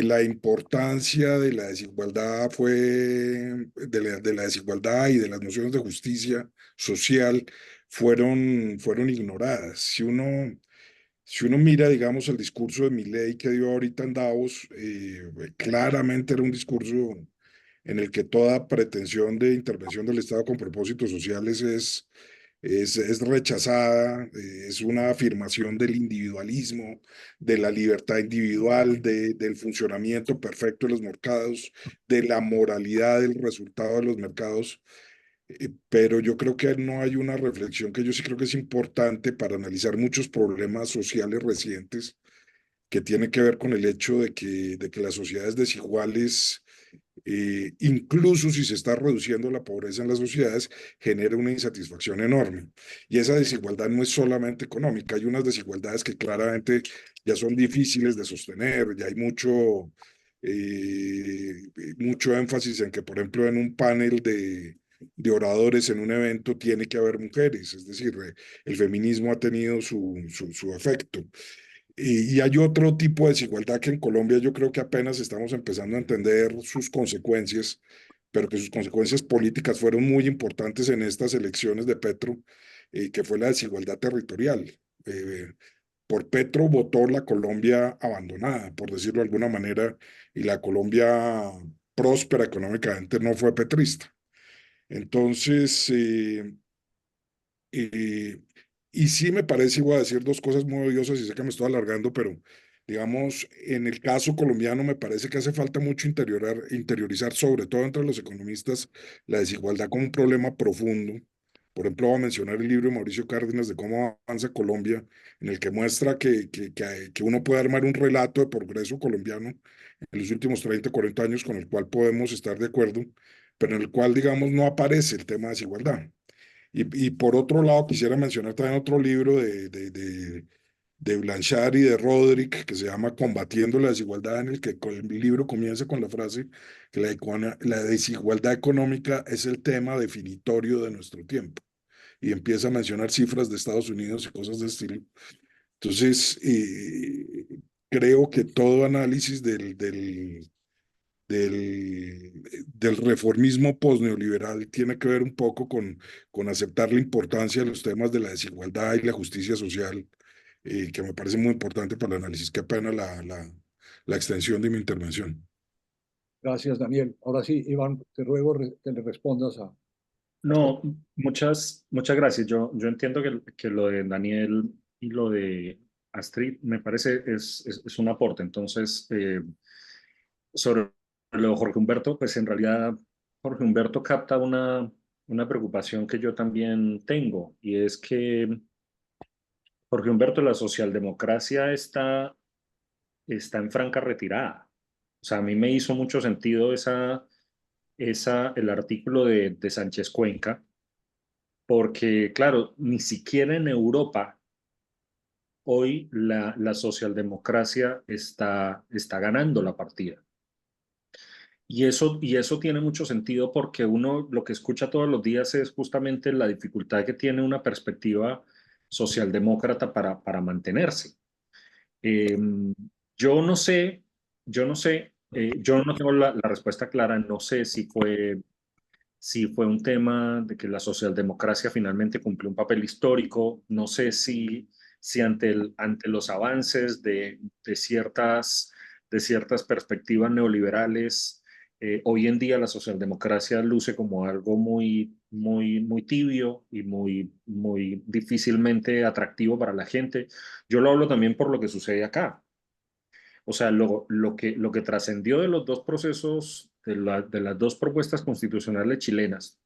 Speaker 5: la importancia de la desigualdad de la desigualdad y de las nociones de justicia social fueron ignoradas. Si uno mira, digamos, el discurso de Milei que dio ahorita en Davos, claramente era un discurso en el que toda pretensión de intervención del Estado con propósitos sociales es rechazada, es una afirmación del individualismo, de la libertad individual, del funcionamiento perfecto de los mercados, de la moralidad del resultado de los mercados. Pero yo creo que no hay una reflexión que yo sí creo que es importante para analizar muchos problemas sociales recientes que tiene que ver con el hecho de que las sociedades desiguales, incluso si se está reduciendo la pobreza en las sociedades, genera una insatisfacción enorme. Y esa desigualdad no es solamente económica, hay unas desigualdades que claramente ya son difíciles de sostener, ya hay mucho énfasis en que, por ejemplo, en un panel de oradores en un evento tiene que haber mujeres, es decir, el feminismo ha tenido su efecto. Y hay otro tipo de desigualdad que en Colombia yo creo que apenas estamos empezando a entender sus consecuencias, pero que sus consecuencias políticas fueron muy importantes en estas elecciones de Petro, que fue la desigualdad territorial. Eh, por Petro votó la Colombia abandonada, por decirlo de alguna manera, y la Colombia próspera económicamente no fue petrista. Entonces, eh, y sí me parece, y voy a decir dos cosas muy odiosas y sé que me estoy alargando, pero digamos, en el caso colombiano me parece que hace falta mucho interiorizar, sobre todo entre los economistas, la desigualdad como un problema profundo. Por ejemplo, voy a mencionar el libro de Mauricio Cárdenas de cómo avanza Colombia, en el que muestra que uno puede armar un relato de progreso colombiano en los últimos 30, 40 años con el cual podemos estar de acuerdo, pero en el cual, digamos, no aparece el tema de desigualdad. Y por otro lado, quisiera mencionar también otro libro de Blanchard y de Roderick que se llama Combatiendo la desigualdad, en el que el libro comienza con la frase que la desigualdad económica es el tema definitorio de nuestro tiempo. Y empieza a mencionar cifras de Estados Unidos y cosas de estilo. Entonces, creo que todo análisis del reformismo posneoliberal tiene que ver un poco con aceptar la importancia de los temas de la desigualdad y la justicia social, que me parece muy importante para el análisis. Qué pena la extensión de mi intervención.
Speaker 1: Gracias, Daniel. Ahora sí, Iván, te ruego que le respondas a estas.
Speaker 2: No, muchas gracias. Yo entiendo que lo de Daniel y lo de Astrid me parece es un aporte. Entonces, sobre lo de Jorge Humberto, pues en realidad Jorge Humberto capta una preocupación que yo también tengo, y es que Jorge Humberto, la socialdemocracia está en franca retirada. O sea, a mí me hizo mucho sentido el artículo de Sánchez Cuenca, porque, claro, ni siquiera en Europa hoy la socialdemocracia está ganando la partida. Y eso tiene mucho sentido porque uno lo que escucha todos los días es justamente la dificultad que tiene una perspectiva socialdemócrata para mantenerse. Eh, yo no sé, yo no tengo la respuesta clara, no sé si fue un tema de que la socialdemocracia finalmente cumplió un papel histórico, no sé si ante los avances de ciertas perspectivas neoliberales, hoy en día la socialdemocracia luce como algo muy, muy, muy tibio y muy, muy difícilmente atractivo para la gente. Yo lo hablo también por lo que sucede acá. O sea, lo que trascendió de los dos procesos, de las dos propuestas constitucionales chilenas,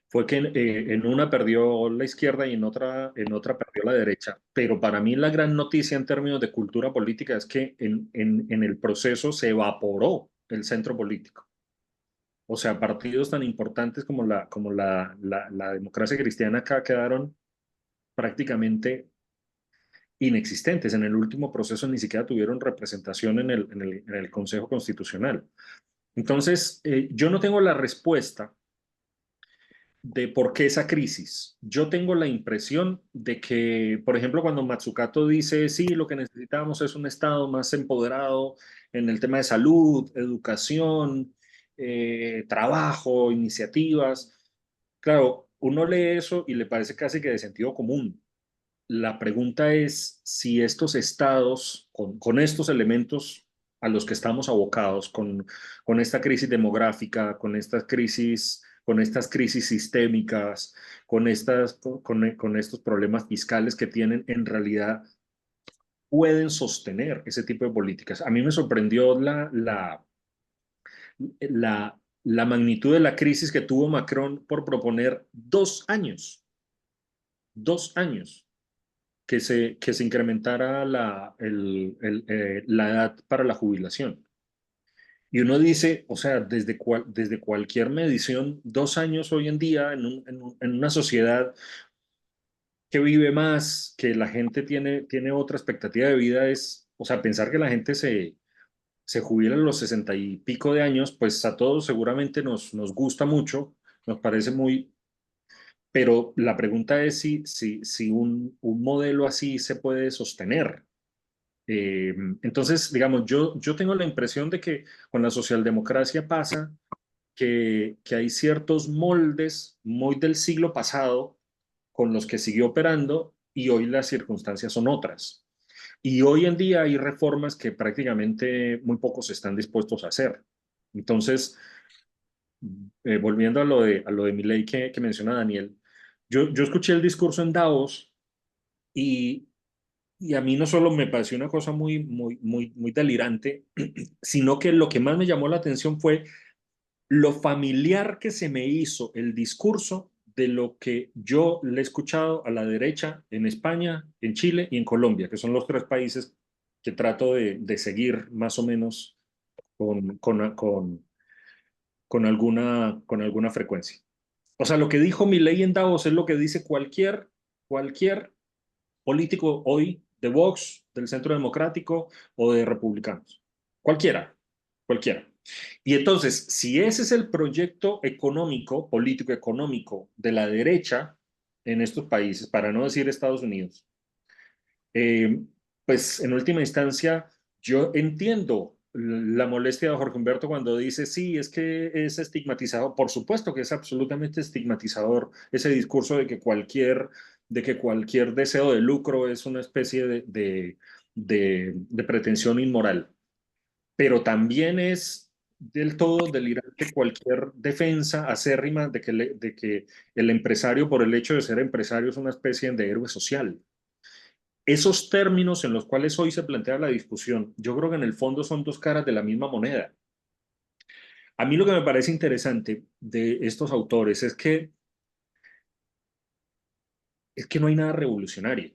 Speaker 2: fue que en una perdió la izquierda y en otra perdió la derecha. Pero para mí la gran noticia en términos de cultura política es que en el proceso se evaporó el centro político. O sea, partidos tan importantes como la democracia cristiana acá quedaron prácticamente inexistentes. En el último proceso ni siquiera tuvieron representación en el Consejo Constitucional. Entonces, yo no tengo la respuesta de por qué esa crisis. Yo tengo la impresión de que, por ejemplo, cuando Matsukato dice, sí, lo que necesitamos es un Estado más empoderado en el tema de salud, educación, trabajo, iniciativas. Claro, uno lee eso y le parece casi que de sentido común. La pregunta es si estos estados, con estos elementos a los que estamos abocados, con esta crisis demográfica, con esta crisis, con estas crisis sistémicas, con estos problemas fiscales que tienen, en realidad pueden sostener ese tipo de políticas. A mí me sorprendió la magnitud de la crisis que tuvo Macron por proponer 2 años que se incrementara la edad para la jubilación. Y uno dice, o sea, desde cualquier medición, 2 años hoy en día en una sociedad que vive más, que la gente tiene otra expectativa de vida, o sea, pensar que la gente se jubila a los 60 y pico de años, pues a todos seguramente nos gusta mucho, nos parece muy. Pero la pregunta es si un modelo así se puede sostener. Entonces, digamos, yo tengo la impresión de que con la socialdemocracia pasa que hay ciertos moldes muy del siglo pasado con los que siguió operando y hoy las circunstancias son otras. Y hoy en día hay reformas que prácticamente muy pocos están dispuestos a hacer. Entonces, volviendo a lo de Milei que menciona Daniel, yo escuché el discurso en Davos y a mí no solo me pareció una cosa muy, muy, muy, muy delirante, sino que lo que más me llamó la atención fue lo familiar que se me hizo el discurso de lo que yo le he escuchado a la derecha en España, en Chile y en Colombia, que son los 3 países que trato de seguir más o menos con, con, con, con alguna frecuencia. O sea, lo que dijo Milei en Davos es lo que dice cualquier político hoy de Vox, del Centro Democrático o de republicanos. Cualquiera. Y entonces, si ese es el proyecto económico, político económico de la derecha en estos países, para no decir Estados Unidos, eh, pues en última instancia yo entiendo la molestia de Jorge Humberto cuando dice, sí, es que es estigmatizado. Por supuesto que es absolutamente estigmatizador ese discurso de que cualquier deseo de lucro es una especie de pretensión inmoral. Pero también es del todo delirante cualquier defensa acérrima de que el empresario, por el hecho de ser empresario, es una especie de héroe social. Esos términos en los cuales hoy se plantea la discusión, yo creo que en el fondo son dos caras de la misma moneda. A mí lo que me parece interesante de estos autores es que no hay nada revolucionario.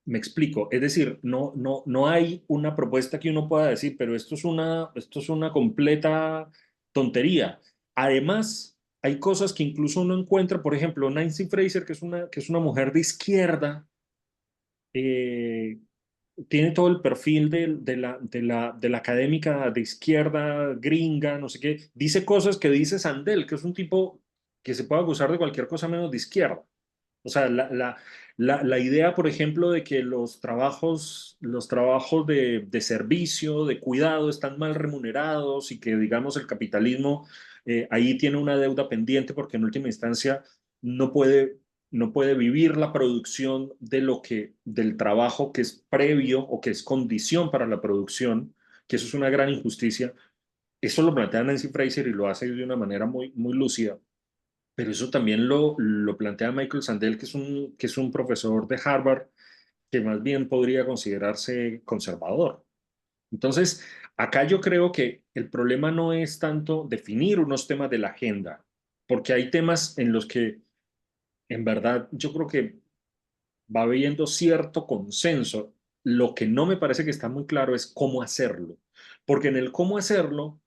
Speaker 2: Me explico, es decir, no hay una propuesta que uno pueda decir, pero esto es una completa tontería. Además, hay cosas que incluso uno encuentra, por ejemplo, Nancy Fraser, que es una mujer de izquierda, eh, tiene todo el perfil de la académica de izquierda gringa, no sé qué, dice cosas que dice Sandel, que es un tipo que se puede acusar de cualquier cosa menos de izquierda. O sea, la idea, por ejemplo, de que los trabajos de servicio, de cuidado, están mal remunerados y que, digamos, el capitalismo ahí tiene una deuda pendiente porque en última instancia no puede, no puede vivir la producción del trabajo que es previo o que es condición para la producción, que eso es una gran injusticia. Eso lo plantea Nancy Fraser y lo hace de una manera muy, muy lúcida. Pero eso también lo plantea Michael Sandel, que es un profesor de Harvard, que más bien podría considerarse conservador. Entonces, acá yo creo que el problema no es tanto definir unos temas de la agenda, porque hay temas en los que, en verdad, yo creo que va habiendo cierto consenso. Lo que no me parece que está muy claro es cómo hacerlo, porque en el cómo hacerlo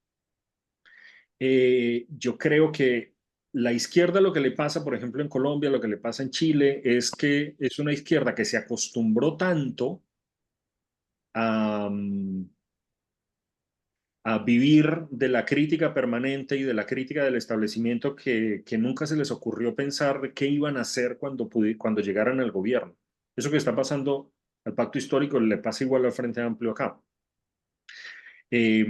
Speaker 2: yo creo que la izquierda, lo que le pasa, por ejemplo, en Colombia, lo que le pasa en Chile, es que es una izquierda que se acostumbró tanto a, a vivir de la crítica permanente y de la crítica del establecimiento que nunca se les ocurrió pensar de qué iban a hacer cuando llegaran al gobierno. Eso que está pasando al pacto histórico le pasa igual al Frente Amplio acá. Eh,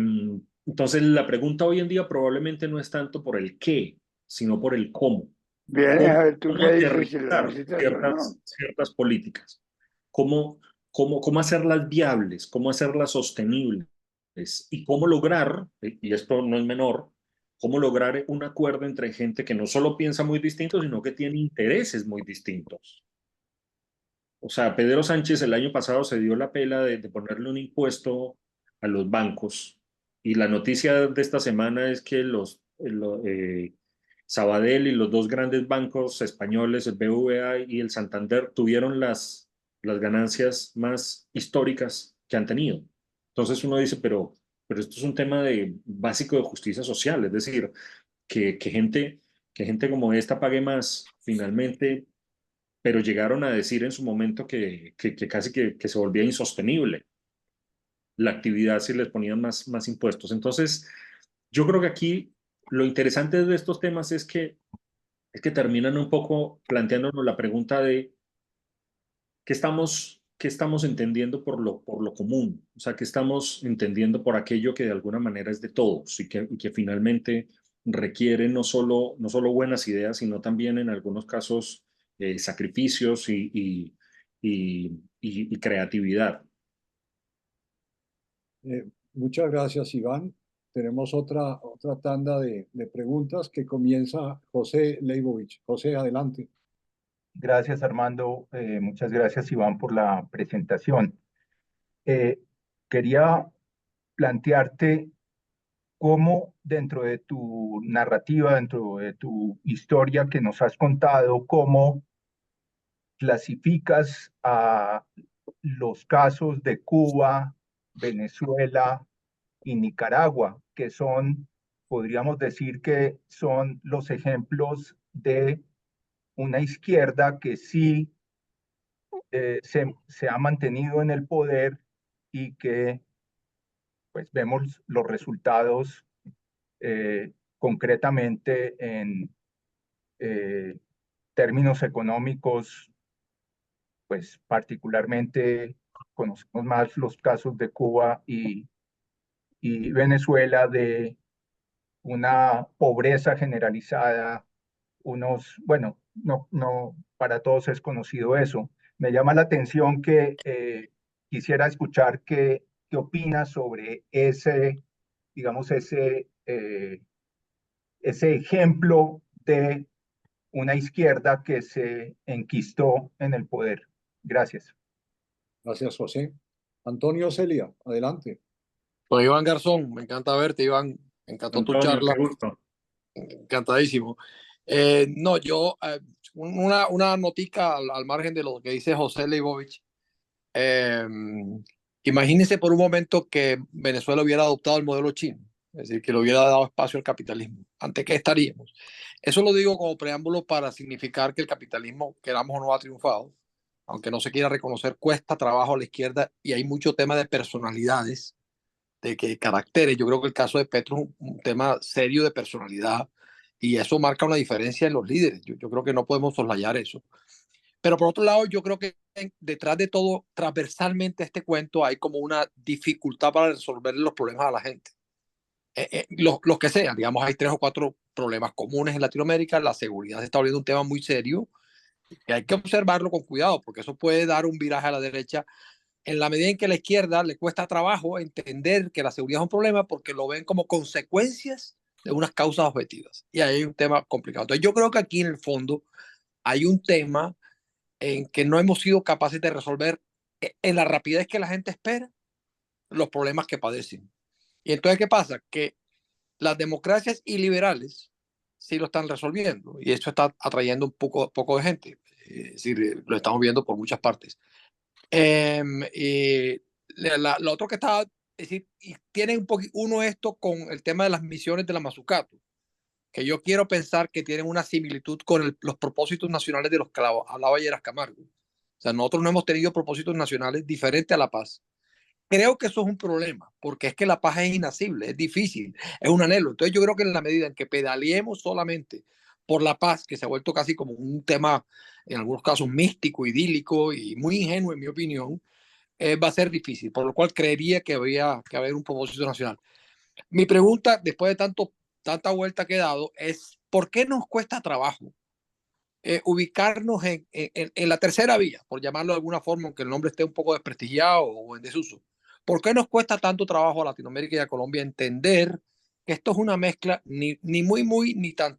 Speaker 2: entonces, la pregunta hoy en día probablemente no es tanto por el qué, sino por el cómo.
Speaker 6: Bien,
Speaker 2: ¿Cómo,
Speaker 6: a ver, ¿tú
Speaker 2: cómo
Speaker 6: qué dices si lo
Speaker 2: aterrizar
Speaker 6: necesitas o
Speaker 2: ciertas,
Speaker 6: no?
Speaker 2: ciertas políticas? ¿Cómo hacerlas viables? ¿Cómo hacerlas sostenibles? Y cómo lograr, y esto no es menor, cómo lograr un acuerdo entre gente que no solo piensa muy distinto, sino que tiene intereses muy distintos. O sea, Pedro Sánchez el año pasado se dio la pela de ponerle un impuesto a los bancos, y la noticia de esta semana es que Sabadell y los dos grandes bancos españoles, el BBVA y el Santander, tuvieron las ganancias más históricas que han tenido. Entonces uno dice, pero esto es un tema básico de justicia social, es decir, que gente como esta pague más finalmente, pero llegaron a decir en su momento que casi que se volvía insostenible la actividad si les ponían más impuestos. Entonces, yo creo que aquí lo interesante de estos temas es que terminan un poco planteándonos la pregunta de qué estamos entendiendo por lo común, o sea, qué estamos entendiendo por aquello que de alguna manera es de todos y que finalmente requiere no solo buenas ideas, sino también en algunos casos sacrificios y creatividad.
Speaker 1: Muchas gracias, Iván. Tenemos otra tanda de preguntas que comienza José Leibovich. José, adelante.
Speaker 6: Gracias, Armando. Muchas gracias, Iván, por la presentación. Quería plantearte cómo dentro de tu narrativa, dentro de tu historia que nos has contado, cómo clasificas a los casos de Cuba, Venezuela y Nicaragua, que son, podríamos decir que son los ejemplos de una izquierda que sí se ha mantenido en el poder y que pues vemos los resultados concretamente en términos económicos, pues particularmente conocemos más los casos de Cuba y Venezuela, de una pobreza generalizada, bueno, no para todos es conocido eso. Me llama la atención que quisiera escuchar qué opinas sobre digamos, ese ejemplo de una izquierda que se enquistó en el poder. Gracias.
Speaker 1: Gracias, José. Antonio Celia, adelante.
Speaker 7: Pues Iván Garzón, me encanta verte, Iván. Me encantó tu
Speaker 2: Antonio,
Speaker 7: charla.
Speaker 2: qué gusto.
Speaker 7: Encantadísimo. No, yo, una notica al margen de lo que dice José Leibovich. Imagínense por un momento que Venezuela hubiera adoptado el modelo chino, es decir, que le hubiera dado espacio al capitalismo. ¿Ante qué estaríamos? Eso lo digo como preámbulo para significar que el capitalismo, queramos o no, ha triunfado. Aunque no se quiera reconocer, cuesta trabajo a la izquierda y hay mucho tema de personalidades, de que caracteres. Yo creo que el caso de Petro es un tema serio de personalidad y eso marca una diferencia en los líderes. Yo creo que no podemos soslayar eso. Pero por otro lado, yo creo que detrás de todo, transversalmente este cuento, hay como una dificultad para resolver los problemas a la gente. Los que sean, digamos, hay 3 o 4 problemas comunes en Latinoamérica. La seguridad se está volviendo un tema muy serio y hay que observarlo con cuidado porque eso puede dar un viraje a la derecha en la medida en que a la izquierda le cuesta trabajo entender que la seguridad es un problema porque lo ven como consecuencias de unas causas objetivas. Y ahí hay un tema complicado. Entonces yo creo que aquí en el fondo hay un tema en que no hemos sido capaces de resolver en la rapidez que la gente espera los problemas que padecen. Y entonces, ¿qué pasa? Que las democracias iliberales sí lo están resolviendo y eso está atrayendo un poco de gente. Es decir, lo estamos viendo por muchas partes. Lo otro que estaba, es decir, y tiene uno esto con el tema de las misiones de la Mazzucato, que yo quiero pensar que tienen una similitud con los propósitos nacionales de los que hablaba Lleras Camargo. O sea, nosotros no hemos tenido propósitos nacionales diferentes a la paz. Creo que eso es un problema, porque es que la paz es inacible, es difícil, es un anhelo. Entonces yo creo que en la medida en que pedaleemos solamente por la paz, que se ha vuelto casi como un tema, en algunos casos místico, idílico y muy ingenuo, en mi opinión, va a ser difícil, por lo cual creería que había que haber un propósito nacional. Mi pregunta, después de tanta vuelta que he dado, es ¿por qué nos cuesta trabajo ubicarnos en la tercera vía, por llamarlo de alguna forma, aunque el nombre esté un poco desprestigiado o en desuso? ¿Por qué nos cuesta tanto trabajo a Latinoamérica y a Colombia entender que esto es una mezcla ni muy, ni tan.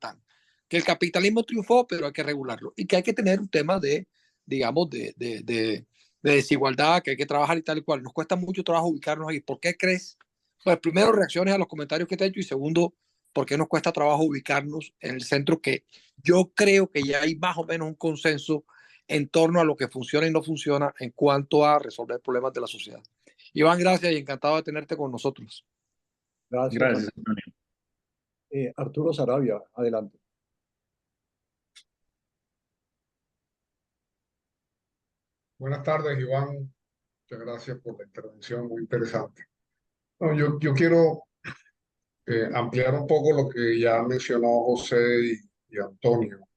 Speaker 7: Que el capitalismo triunfó, pero hay que regularlo. Y que hay que tener un tema de, digamos, de desigualdad, que hay que trabajar y tal y cual. Nos cuesta mucho trabajo ubicarnos ahí. ¿Por qué crees? Pues primero, reacciones a los comentarios que te he hecho, y segundo, ¿por qué nos cuesta trabajo ubicarnos en el centro, que yo creo que ya hay más o menos un consenso en torno a lo que funciona y no funciona en cuanto a resolver problemas de la sociedad? Iván, gracias y encantado de tenerte con nosotros.
Speaker 1: Gracias.
Speaker 2: Gracias, Antonio.
Speaker 1: Arturo Sarabia, adelante.
Speaker 8: Buenas tardes, Iván. Muchas gracias por la intervención, muy interesante. No, yo quiero ampliar un poco lo que ya mencionó José y Antonio,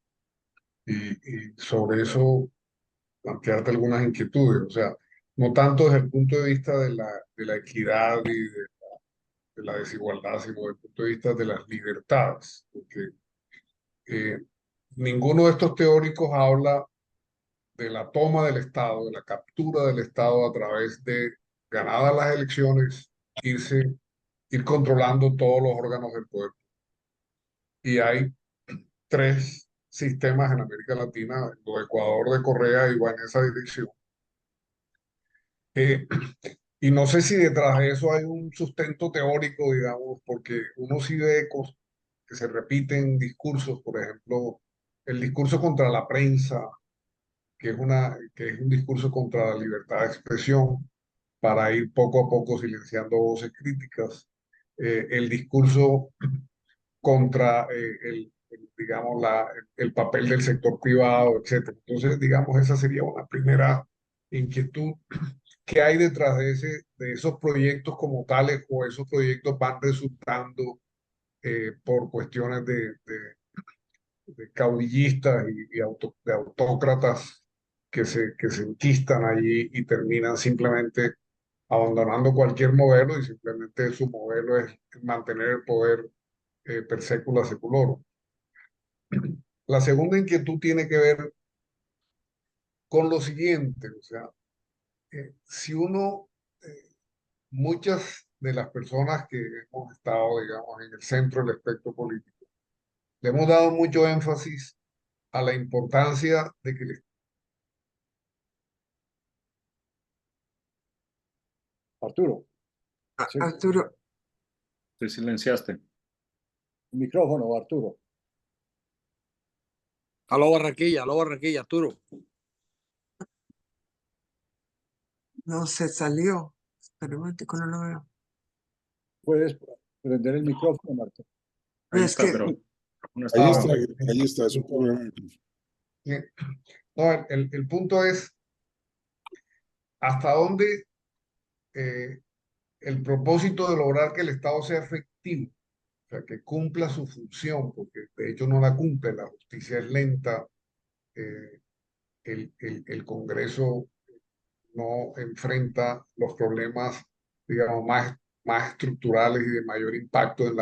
Speaker 8: y sobre eso plantearte algunas inquietudes. O sea, no tanto desde el punto de vista de la equidad y de la desigualdad, sino desde el punto de vista de las libertades, porque ninguno de estos teóricos habla de la toma del Estado, de la captura del Estado a través de, ganadas las elecciones, ir controlando todos los órganos del poder. Y hay tres sistemas en América Latina, lo de Ecuador, de Correa, y va en esa dirección. Y no sé si detrás de eso hay un sustento teórico, digamos, porque uno sí ve que se repiten discursos, por ejemplo, el discurso contra la prensa, que es un discurso contra la libertad de expresión, para ir poco a poco silenciando voces críticas, el discurso contra digamos, el papel del sector privado, etc. Entonces, digamos, esa sería una primera inquietud. ¿Qué hay detrás de esos proyectos como tales, o esos proyectos van resultando por cuestiones de caudillistas de autócratas que se enquistan allí y terminan simplemente abandonando cualquier modelo, y simplemente su modelo es mantener el poder per secula seculorum? La segunda inquietud tiene que ver con lo siguiente, o sea, si uno, muchas de las personas que hemos estado, digamos, en el centro del espectro político, le hemos dado mucho énfasis a la importancia de que
Speaker 1: Arturo, sí,
Speaker 9: Arturo,
Speaker 2: Te silenciaste.
Speaker 1: micrófono, Arturo.
Speaker 7: Aló Barranquilla, Arturo.
Speaker 9: no se salió. Espera un momentico, no lo veo.
Speaker 1: Puedes prender el micrófono, Marta.
Speaker 2: Ahí
Speaker 9: Es
Speaker 2: está,
Speaker 9: que
Speaker 2: pero no
Speaker 5: Ahí
Speaker 2: está.
Speaker 5: está, es un problema.
Speaker 8: no, el punto es hasta dónde el propósito de lograr que el Estado sea efectivo, o sea, que cumpla su función, porque de hecho no la cumple, la justicia es lenta, el Congreso no enfrenta los problemas, digamos, más estructurales y de mayor impacto en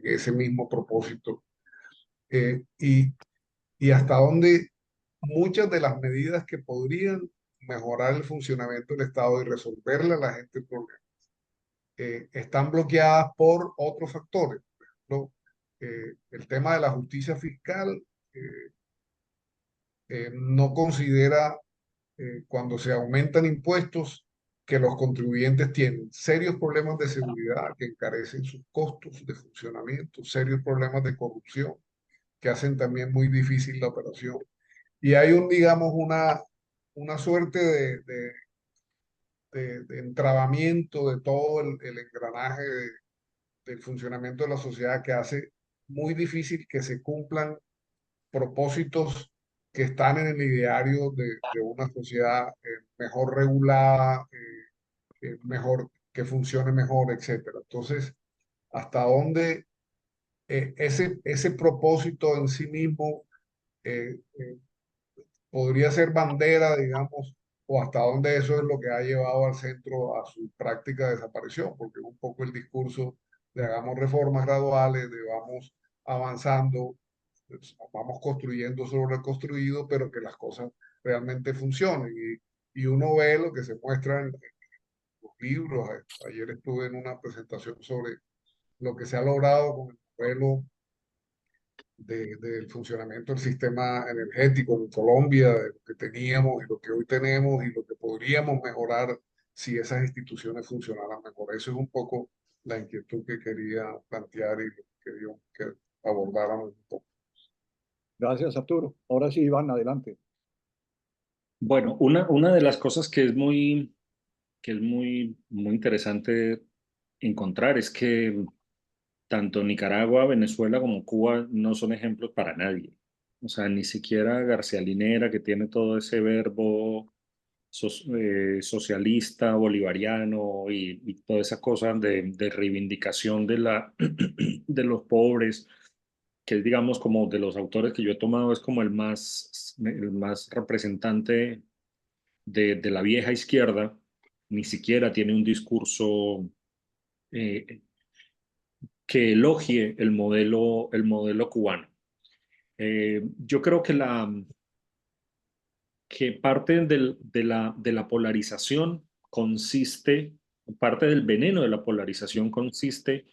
Speaker 8: ese mismo propósito. Y hasta dónde muchas de las medidas que podrían mejorar el funcionamiento del Estado y resolverle a la gente el problema, están bloqueadas por otros factores. Por ejemplo, el tema de la justicia fiscal no considera, cuando se aumentan impuestos, que los contribuyentes tienen serios problemas de seguridad que encarecen sus costos de funcionamiento, serios problemas de corrupción que hacen también muy difícil la operación. Y hay digamos, una suerte de entrabamiento de todo el engranaje del funcionamiento de la sociedad, que hace muy difícil que se cumplan propósitos que están en el ideario de una sociedad mejor regulada, mejor, que funcione mejor, etcétera. Entonces, hasta dónde ese propósito en sí mismo podría ser bandera, digamos, o hasta dónde eso es lo que ha llevado al centro a su práctica desaparición, porque es un poco el discurso de hagamos reformas graduales, de vamos avanzando, pues, vamos construyendo sobre lo construido, pero que las cosas realmente funcionen. Y uno ve lo que se muestra en los libros. Ayer estuve en una presentación sobre lo que se ha logrado con el modelo del funcionamiento del sistema energético en Colombia, de lo que teníamos y lo que hoy tenemos y lo que podríamos mejorar si esas instituciones funcionaran mejor. Eso es un poco la inquietud que quería plantear y lo que quería que abordáramos un poco.
Speaker 1: Gracias, Arturo. Ahora sí, Iván, adelante.
Speaker 2: Bueno, una de las cosas muy interesante encontrar es que tanto Nicaragua, Venezuela como Cuba no son ejemplos para nadie. O sea, ni siquiera García Linera, que tiene todo ese verbo socialista, bolivariano y toda esa cosa de reivindicación de los pobres, que es, digamos, como de los autores que yo he tomado, es como el más representante de la vieja izquierda. Ni siquiera tiene un discurso eh, que elogie el modelo cubano. Yo creo que parte de la polarización consiste, parte del veneno de la polarización consiste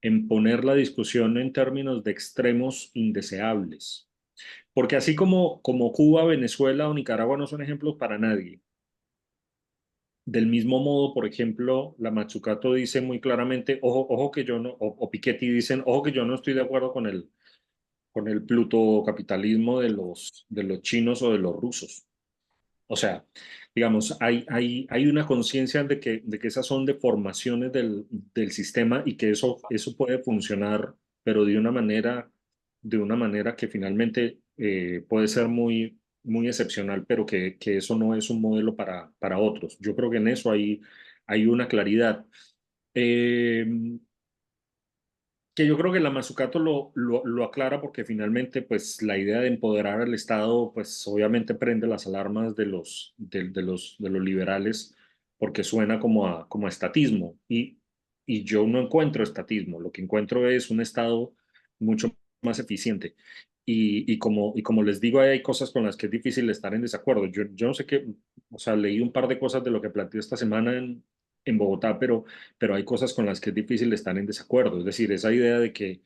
Speaker 2: en poner la discusión en términos de extremos indeseables. Porque así como Cuba, Venezuela o Nicaragua no son ejemplos para nadie, del mismo modo, por ejemplo, la Mazzucato dice muy claramente, ojo que yo no, o Piketty dicen, ojo que yo no estoy de acuerdo con el plutocapitalismo de los chinos o de los rusos. O sea, digamos, hay una conciencia de que esas son deformaciones del sistema y que eso puede funcionar, pero de una manera que finalmente puede ser muy excepcional, pero que eso no es un modelo para otros. Yo creo que en eso hay una claridad. Eh, que yo creo que la Mazzucato lo aclara porque finalmente pues la idea de empoderar al Estado pues obviamente prende las alarmas de los liberales porque suena como a estatismo y yo no encuentro estatismo, lo que encuentro es un Estado mucho más eficiente y como les digo hay cosas con las que es difícil estar en desacuerdo. Yo no sé qué, o sea, leí un par de cosas de lo que planteé esta semana en Bogotá, pero hay cosas con las que es difícil estar en desacuerdo. Es decir, esa idea de que,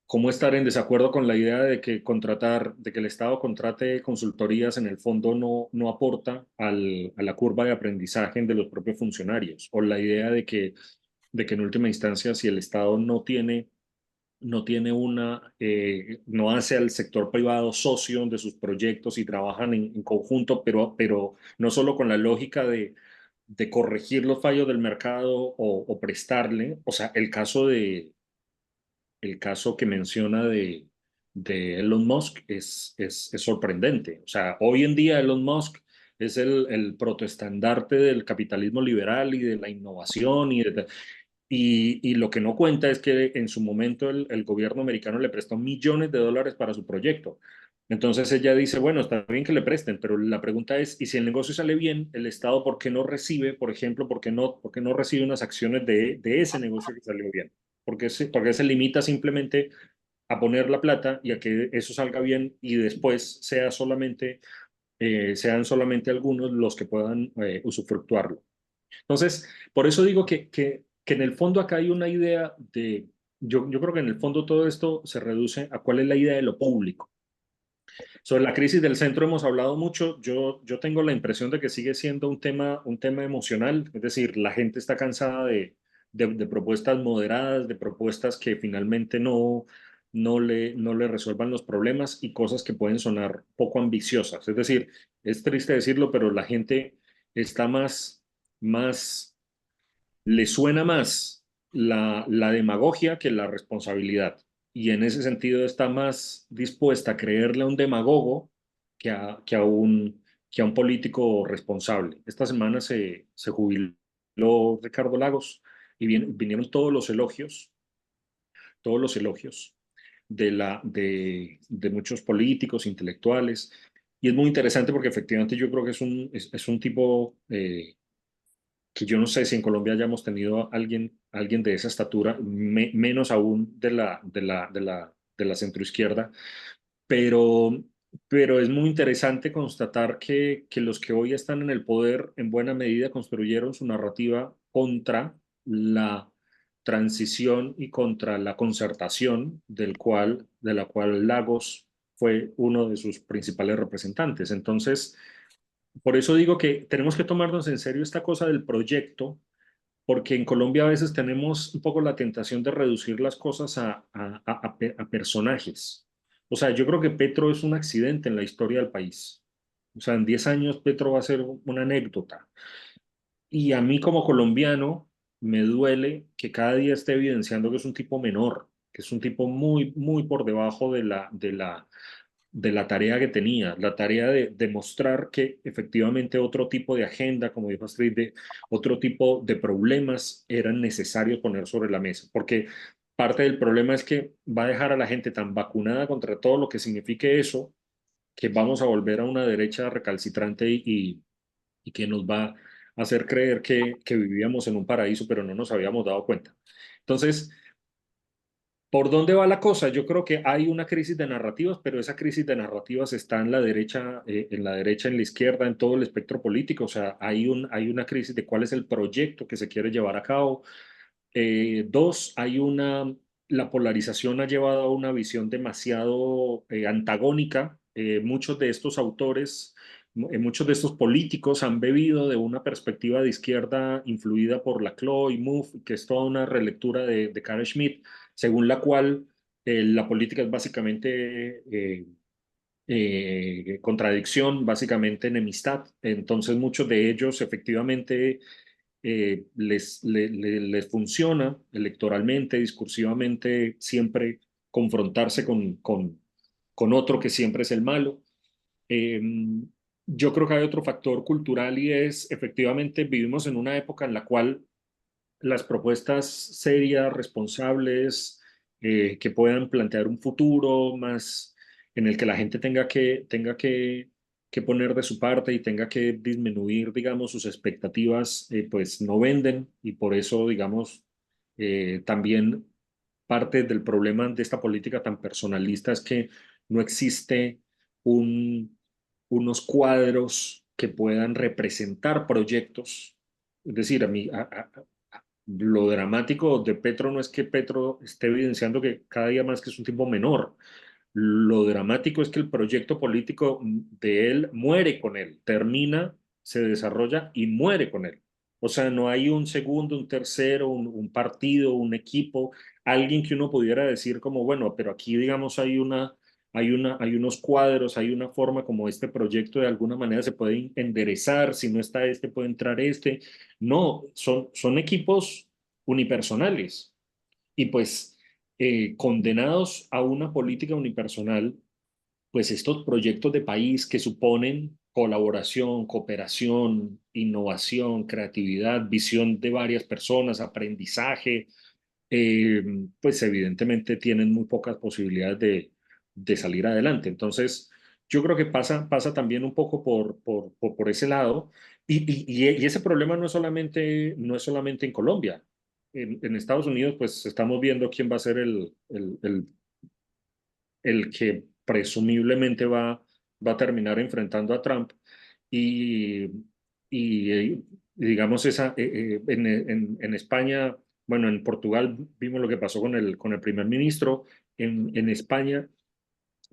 Speaker 2: ¿cómo estar en desacuerdo con la idea de que de que el Estado contrate consultorías en el fondo no aporta a la curva de aprendizaje de los propios funcionarios? O la idea de que en última instancia, si el Estado no hace al sector privado socio de sus proyectos y trabajan en conjunto, pero no solo con la lógica de corregir los fallos del mercado o prestarle, o sea, el caso que menciona de Elon Musk es sorprendente. O sea, hoy en día Elon Musk es el protoestandarte del capitalismo liberal y de la innovación y lo que no cuenta es que en su momento el gobierno americano le prestó millones de dólares para su proyecto. Entonces ella dice, bueno, está bien que le presten, pero la pregunta es, ¿y si el negocio sale bien, el Estado por qué no recibe, por ejemplo, por qué no recibe unas acciones de ese negocio que salió bien? Por qué se limita simplemente a poner la plata y a que eso salga bien y después sean solamente algunos los que puedan usufructuarlo? Entonces, por eso digo que en el fondo acá hay una idea yo creo que en el fondo todo esto se reduce a cuál es la idea de lo público. Sobre la crisis del centro hemos hablado mucho, yo tengo la impresión de que sigue siendo un tema emocional, es decir, la gente está cansada de propuestas moderadas, de propuestas que finalmente no le resuelvan los problemas y cosas que pueden sonar poco ambiciosas. Es decir, es triste decirlo, pero la gente está más le suena más la demagogia que la responsabilidad. Y en ese sentido está más dispuesta a creerle a un demagogo que a un político responsable. Esta semana se jubiló Ricardo Lagos y vinieron todos los elogios de muchos políticos, intelectuales. Y es muy interesante porque efectivamente yo creo que es un tipo que yo no sé si en Colombia hayamos tenido a alguien de esa estatura, menos aún de la centroizquierda, pero, pero es muy interesante constatar que los que hoy están en el poder en buena medida construyeron su narrativa contra transición y contra la concertación de la cual Lagos fue uno de sus principales representantes. Entonces, por eso digo que tenemos que tomarnos en serio esta cosa del proyecto, porque en Colombia a veces tenemos un poco la tentación de reducir las cosas a personajes. O sea, yo creo que Petro es un accidente en la historia del país. O sea, en 10 años Petro va a ser una anécdota. Y a mí como colombiano me duele que cada día esté evidenciando que es un tipo menor, que es un tipo muy, muy por debajo de la tarea que tenía, la tarea de demostrar que efectivamente otro tipo de agenda, como dijo Astrid, de otro tipo de problemas eran necesarios poner sobre la mesa, porque parte del problema es que va a dejar a la gente tan vacunada contra todo lo que signifique eso, que vamos a volver a una derecha recalcitrante y que nos va a hacer creer que vivíamos en un paraíso, pero no nos habíamos dado cuenta. Entonces, ¿por dónde va la cosa? Yo creo que hay una crisis de narrativas, pero esa crisis de narrativas está en la derecha, en la izquierda, en todo el espectro político. O sea, hay una crisis de cuál es el proyecto que se quiere llevar a cabo. Dos, la polarización ha llevado a una visión demasiado antagónica. Muchos de estos autores, muchos de estos políticos han bebido de una perspectiva de izquierda influida por Laclau y Mouffe, que es toda una relectura de Carl Schmitt, según la cual la política es básicamente contradicción, básicamente enemistad. Entonces muchos de ellos efectivamente les funciona electoralmente, discursivamente, siempre confrontarse con otro que siempre es el malo. Eh, yo creo que hay otro factor cultural y es efectivamente vivimos en una época en la cual las propuestas serias, responsables, que puedan plantear un futuro más en el que la gente tenga que poner de su parte y tenga que disminuir, digamos, sus expectativas, pues no venden y por eso, digamos, también parte del problema de esta política tan personalista es que no existe unos cuadros que puedan representar proyectos. Es decir, lo dramático de Petro no es que Petro esté evidenciando que cada día más que es un tipo menor. Lo dramático es que el proyecto político de él muere con él, termina, se desarrolla y muere con él. O sea, no hay un segundo, un tercero, un partido, un equipo, alguien que uno pudiera decir como, bueno, pero aquí digamos hay unos cuadros, hay una forma como este proyecto de alguna manera se puede enderezar, si no está este puede entrar este. No, son equipos unipersonales y pues condenados a una política unipersonal, pues estos proyectos de país que suponen colaboración, cooperación, innovación, creatividad, visión de varias personas, aprendizaje, eh, pues evidentemente tienen muy pocas posibilidades de salir adelante. Entonces, yo creo que pasa también un poco por ese lado. Y ese problema no es solamente en Colombia. En Estados Unidos, pues estamos viendo quién va a ser el que presumiblemente va a terminar enfrentando a Trump. Y, digamos, en España, bueno, en Portugal vimos lo que pasó con el primer ministro. En España,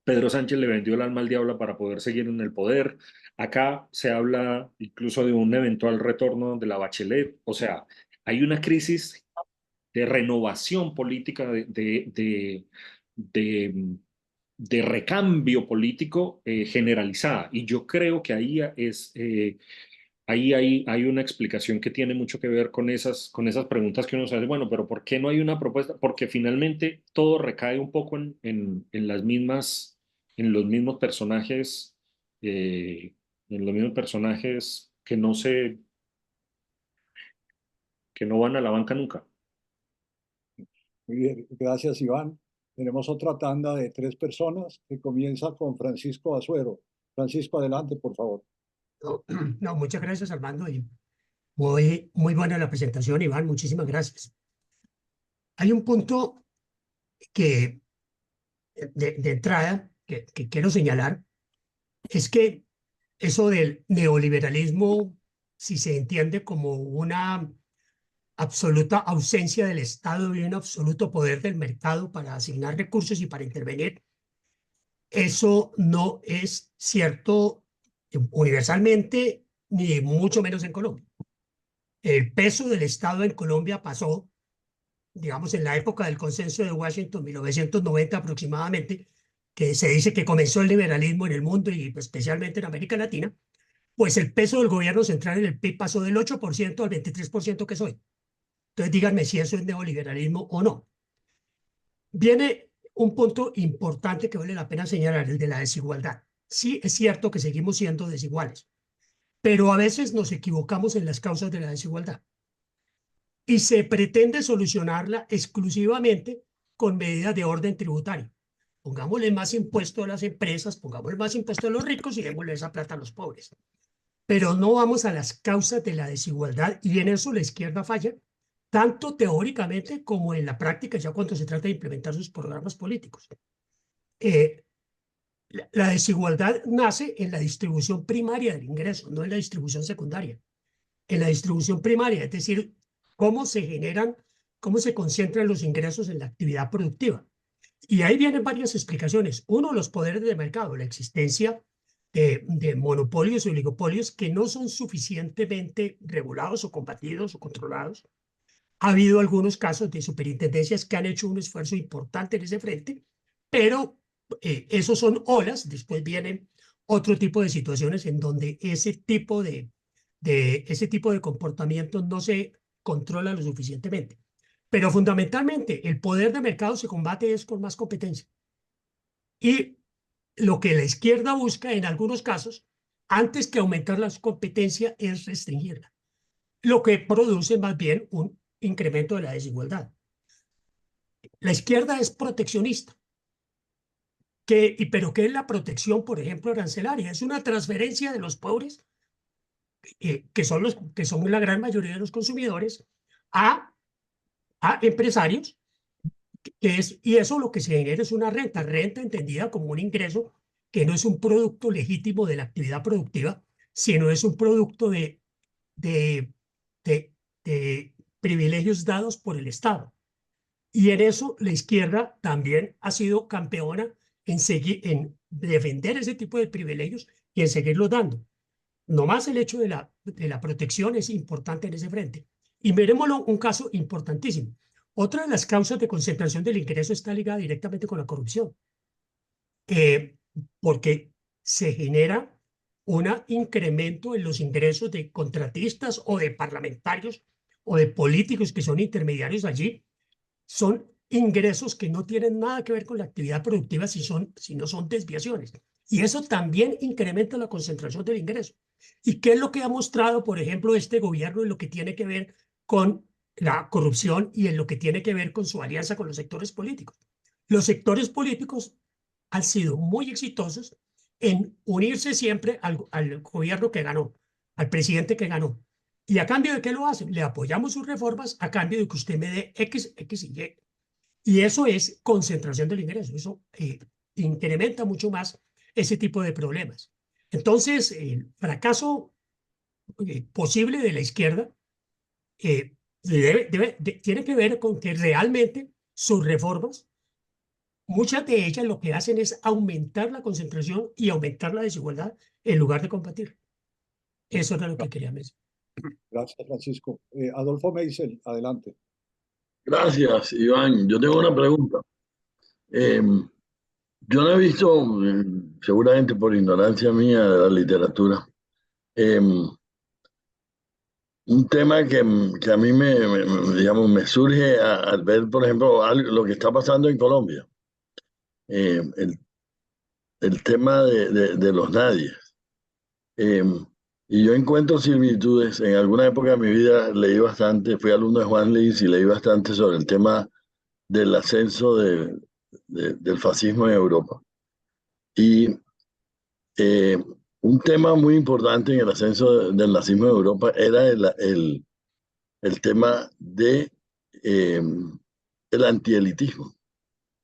Speaker 2: Pedro Sánchez le vendió el alma al diablo para poder seguir en el poder. Acá se habla incluso de un eventual retorno de la Bachelet. O sea, hay una crisis de renovación política, de, de recambio político generalizada. Y yo creo que ahí hay una explicación que tiene mucho que ver con esas preguntas que uno se hace, bueno, pero ¿por qué no hay una propuesta? Porque finalmente todo recae un poco en los mismos personajes, que no van a la banca nunca.
Speaker 1: Muy bien, gracias Iván. Tenemos otra tanda de 3 personas que comienza con Francisco Azuero. Francisco, adelante, por favor.
Speaker 10: No, muchas gracias, Armando. Y muy buena la presentación, Iván. Muchísimas gracias. Hay un punto que de entrada que quiero señalar, es que eso del neoliberalismo, si se entiende como una absoluta ausencia del Estado y un absoluto poder del mercado para asignar recursos y para intervenir. Eso no es cierto universalmente, ni mucho menos en Colombia. El peso del Estado en Colombia pasó, digamos, en la época del Consenso de Washington, 1990 aproximadamente, que se dice que comenzó el liberalismo en el mundo y especialmente en América Latina, pues el peso del gobierno central en el PIB pasó del 8% al 23% que soy. Entonces díganme si eso es neoliberalismo o no. Viene un punto importante que vale la pena señalar, el de la desigualdad. Sí, es cierto que seguimos siendo desiguales, pero a veces nos equivocamos en las causas de la desigualdad y se pretende solucionarla exclusivamente con medidas de orden tributario. Pongámosle más impuesto a las empresas, pongámosle más impuesto a los ricos y démosle esa plata a los pobres. Pero no vamos a las causas de la desigualdad y en eso la izquierda falla, tanto teóricamente como en la práctica, ya cuando se trata de implementar sus programas políticos. La desigualdad nace en la distribución primaria del ingreso, no en la distribución secundaria. En la distribución primaria, es decir, cómo se generan, cómo se concentran los ingresos en la actividad productiva. Y ahí vienen varias explicaciones. Uno, los poderes de mercado, la existencia de monopolios y oligopolios que no son suficientemente regulados o combatidos o controlados. Ha habido algunos casos de superintendencias que han hecho un esfuerzo importante en ese frente, pero esos son olas. Después vienen otro tipo de situaciones en donde ese tipo de comportamiento no se controla lo suficientemente. Pero fundamentalmente el poder de mercado se combate es con más competencia. Y lo que la izquierda busca en algunos casos, antes que aumentar la competencia, es restringirla, lo que produce más bien un incremento de la desigualdad. La izquierda es proteccionista. ¿Pero qué es la protección, por ejemplo, arancelaria? Es una transferencia de los pobres, que son la gran mayoría de los consumidores, a empresarios, y eso lo que se genera es una renta entendida como un ingreso que no es un producto legítimo de la actividad productiva, sino es un producto de privilegios dados por el Estado. Y en eso la izquierda también ha sido campeona en defender ese tipo de privilegios y en seguirlos dando. No más el hecho de la protección es importante en ese frente. Y veremoslo un caso importantísimo. Otra de las causas de concentración del ingreso está ligada directamente con la corrupción, porque se genera un incremento en los ingresos de contratistas o de parlamentarios o de políticos que son intermediarios allí. Son ingresos que no tienen nada que ver con la actividad productiva, sino son desviaciones. Y eso también incrementa la concentración del ingreso. ¿Y qué es lo que ha mostrado, por ejemplo, este gobierno en lo que tiene que ver con la corrupción y en lo que tiene que ver con su alianza con los sectores políticos? Los sectores políticos han sido muy exitosos en unirse siempre al gobierno que ganó, al presidente que ganó. ¿Y a cambio de qué lo hacen? Le apoyamos sus reformas a cambio de que usted me dé X y Y. Y eso es concentración del ingreso. Eso incrementa mucho más ese tipo de problemas. Entonces, el fracaso posible de la izquierda tiene que ver con que realmente sus reformas, muchas de ellas lo que hacen es aumentar la concentración y aumentar la desigualdad en lugar de combatir. Eso era lo que quería mencionar.
Speaker 1: Gracias, Francisco. Adolfo Meisel, adelante.
Speaker 11: Gracias, Iván. Yo tengo una pregunta. Yo no he visto, seguramente por ignorancia mía de la literatura, un tema que a mí me surge al ver, por ejemplo, lo que está pasando en Colombia. El tema de los nadies. Y yo encuentro similitudes. En alguna época de mi vida leí bastante, fui alumno de Juan Lis y leí bastante sobre el tema del ascenso del fascismo en Europa. Y un tema muy importante en el ascenso del nazismo en Europa era el tema del antielitismo.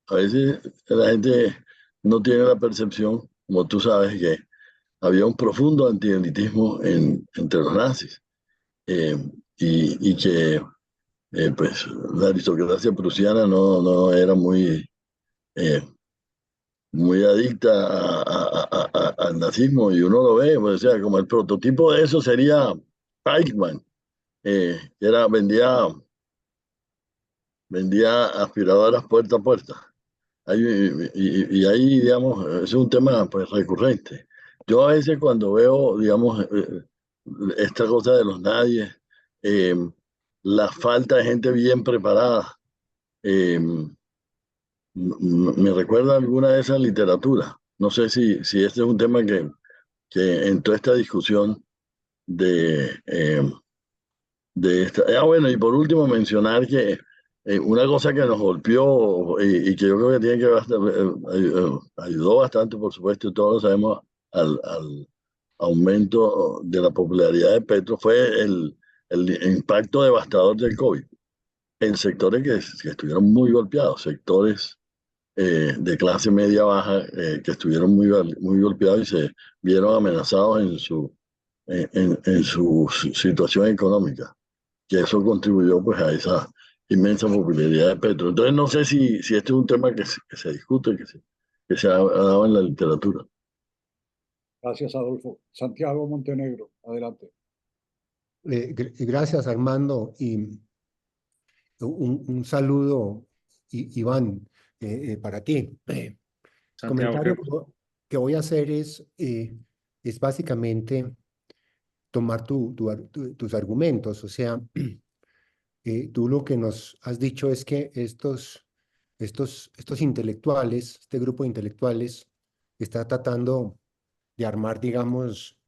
Speaker 11: A veces la gente no tiene la percepción, como tú sabes, que había un profundo antielitismo entre los nazis, y que pues la aristocracia prusiana no era eh, muy adicta al nazismo, y uno lo ve, pues, o sea, como el prototipo de eso sería Eichmann, vendía aspiradoras puerta a puerta. Y ahí, digamos, es un tema pues recurrente. Yo a veces cuando veo, digamos, esta cosa de los nadies, eh, la falta de gente bien preparada, eh, me recuerda alguna de esas literaturas. No sé si este es un tema que en toda esta discusión de esta. Bueno, y por último mencionar que una cosa que nos golpeó y que yo creo que tiene que ayudó bastante, por supuesto, todos lo sabemos, al aumento de la popularidad de Petro, fue el impacto devastador del COVID en sectores que estuvieron muy golpeados, sectores de clase media baja que estuvieron muy golpeados y se vieron amenazados en su situación económica, que eso contribuyó pues a esa inmensa popularidad de Petro. Entonces no sé si este es un tema que se discute, que se ha dado en la literatura.
Speaker 1: Gracias, Adolfo. Santiago Montenegro, adelante.
Speaker 12: Gracias, Armando, y un saludo, Iván, para ti. El
Speaker 2: Santiago,
Speaker 12: comentario que voy a hacer es básicamente tomar tus argumentos. O sea, tú lo que nos has dicho es que estos intelectuales, este grupo de intelectuales, está tratando de armar, digamos,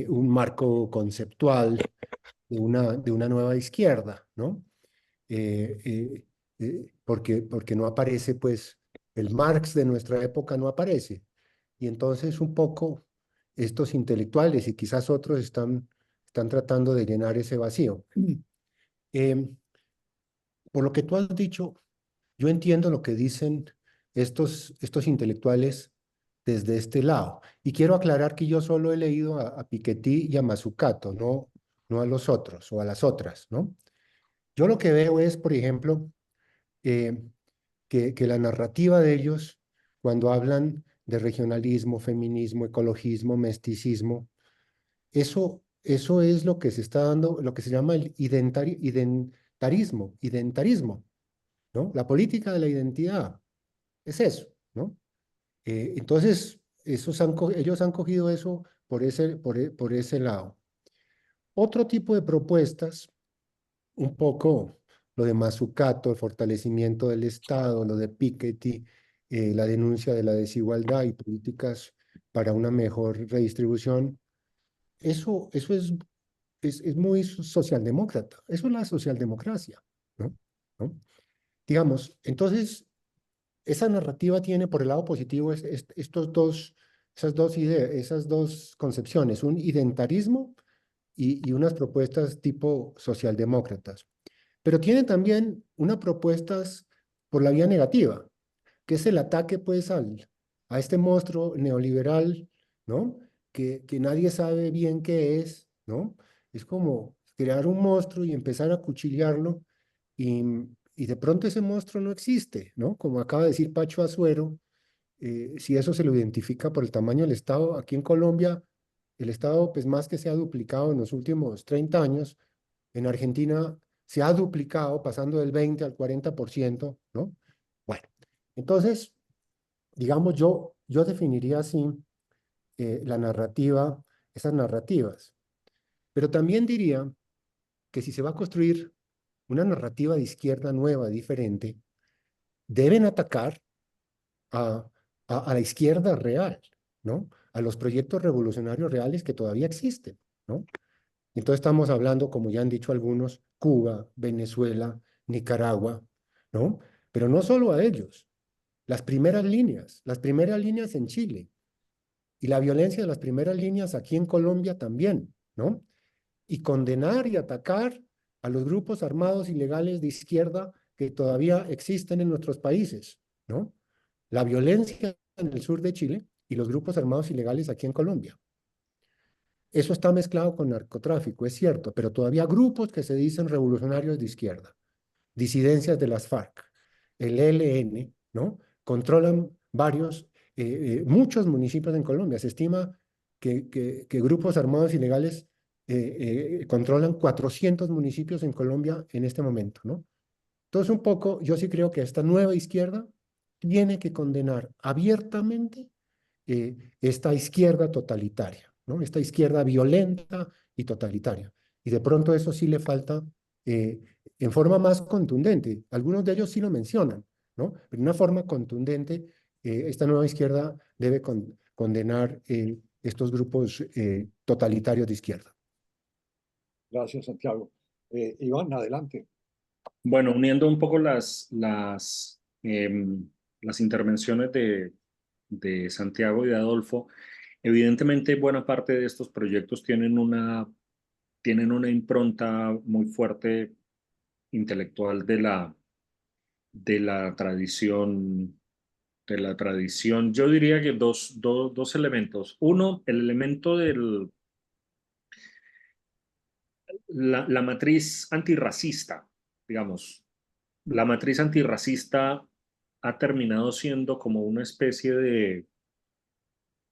Speaker 12: un marco conceptual de una nueva izquierda, ¿no? Porque no aparece, pues, el Marx de nuestra época no aparece. Y entonces un poco estos intelectuales y quizás otros están tratando de llenar ese vacío. Por lo que tú has dicho, yo entiendo lo que dicen estos intelectuales desde este lado. Y quiero aclarar que yo solo he leído a Piketty y a Mazzucato, no a los otros o a las otras, ¿no? Yo lo que veo es, por ejemplo, que la narrativa de ellos, cuando hablan de regionalismo, feminismo, ecologismo, mesticismo, eso es lo que se está dando, lo que se llama el identarismo, ¿no? La política de la identidad, es eso, ¿no? Entonces, ellos han cogido eso por ese lado. Otro tipo de propuestas, un poco lo de Mazzucato, el fortalecimiento del Estado, lo de Piketty, la denuncia de la desigualdad y políticas para una mejor redistribución, eso es muy socialdemócrata, eso es la socialdemocracia, ¿no? Digamos, entonces, esa narrativa tiene por el lado positivo esas dos ideas, esas dos concepciones, un identarismo y unas propuestas tipo socialdemócratas. Pero tiene también unas propuestas por la vía negativa, que es el ataque pues a este monstruo neoliberal, ¿no? Que nadie sabe bien qué es, ¿no? Es como crear un monstruo y empezar a cuchillarlo y de pronto ese monstruo no existe, ¿no? Como acaba de decir Pacho Azuero, si eso se lo identifica por el tamaño del Estado, aquí en Colombia, el Estado, pues más que se ha duplicado en los últimos 30 años, en Argentina se ha duplicado, pasando del 20 al 40%, ¿no? Bueno, entonces, digamos, yo definiría así la narrativa, esas narrativas. Pero también diría que si se va a construir una narrativa de izquierda nueva, diferente, deben atacar a la izquierda real, ¿no? A los proyectos revolucionarios reales que todavía existen, ¿no? Entonces estamos hablando, como ya han dicho algunos, Cuba, Venezuela, Nicaragua, ¿no? Pero no solo a ellos, las primeras líneas en Chile y la violencia de las primeras líneas aquí en Colombia también, ¿no? Y condenar y atacar a los grupos armados ilegales de izquierda que todavía existen en nuestros países, ¿no? La violencia en el sur de Chile y los grupos armados ilegales aquí en Colombia. Eso está mezclado con narcotráfico, es cierto, pero todavía grupos que se dicen revolucionarios de izquierda, disidencias de las FARC, el ELN, ¿no? Controlan muchos municipios en Colombia. Se estima que grupos armados ilegales controlan 400 municipios en Colombia en este momento, ¿no? Entonces, un poco, yo sí creo que esta nueva izquierda tiene que condenar abiertamente esta izquierda totalitaria, ¿no? Esta izquierda violenta y totalitaria. Y de pronto eso sí le falta en forma más contundente. Algunos de ellos sí lo mencionan, ¿no? Pero de una forma contundente, esta nueva izquierda debe condenar estos grupos totalitarios de izquierda.
Speaker 1: Gracias, Santiago. Iván, adelante.
Speaker 2: Bueno, uniendo un poco las intervenciones de Santiago y de Adolfo, evidentemente buena parte de estos proyectos tienen una impronta muy fuerte intelectual de la tradición. Yo diría que dos elementos. Uno, el elemento de la matriz antirracista, digamos. La matriz antirracista ha terminado siendo como una especie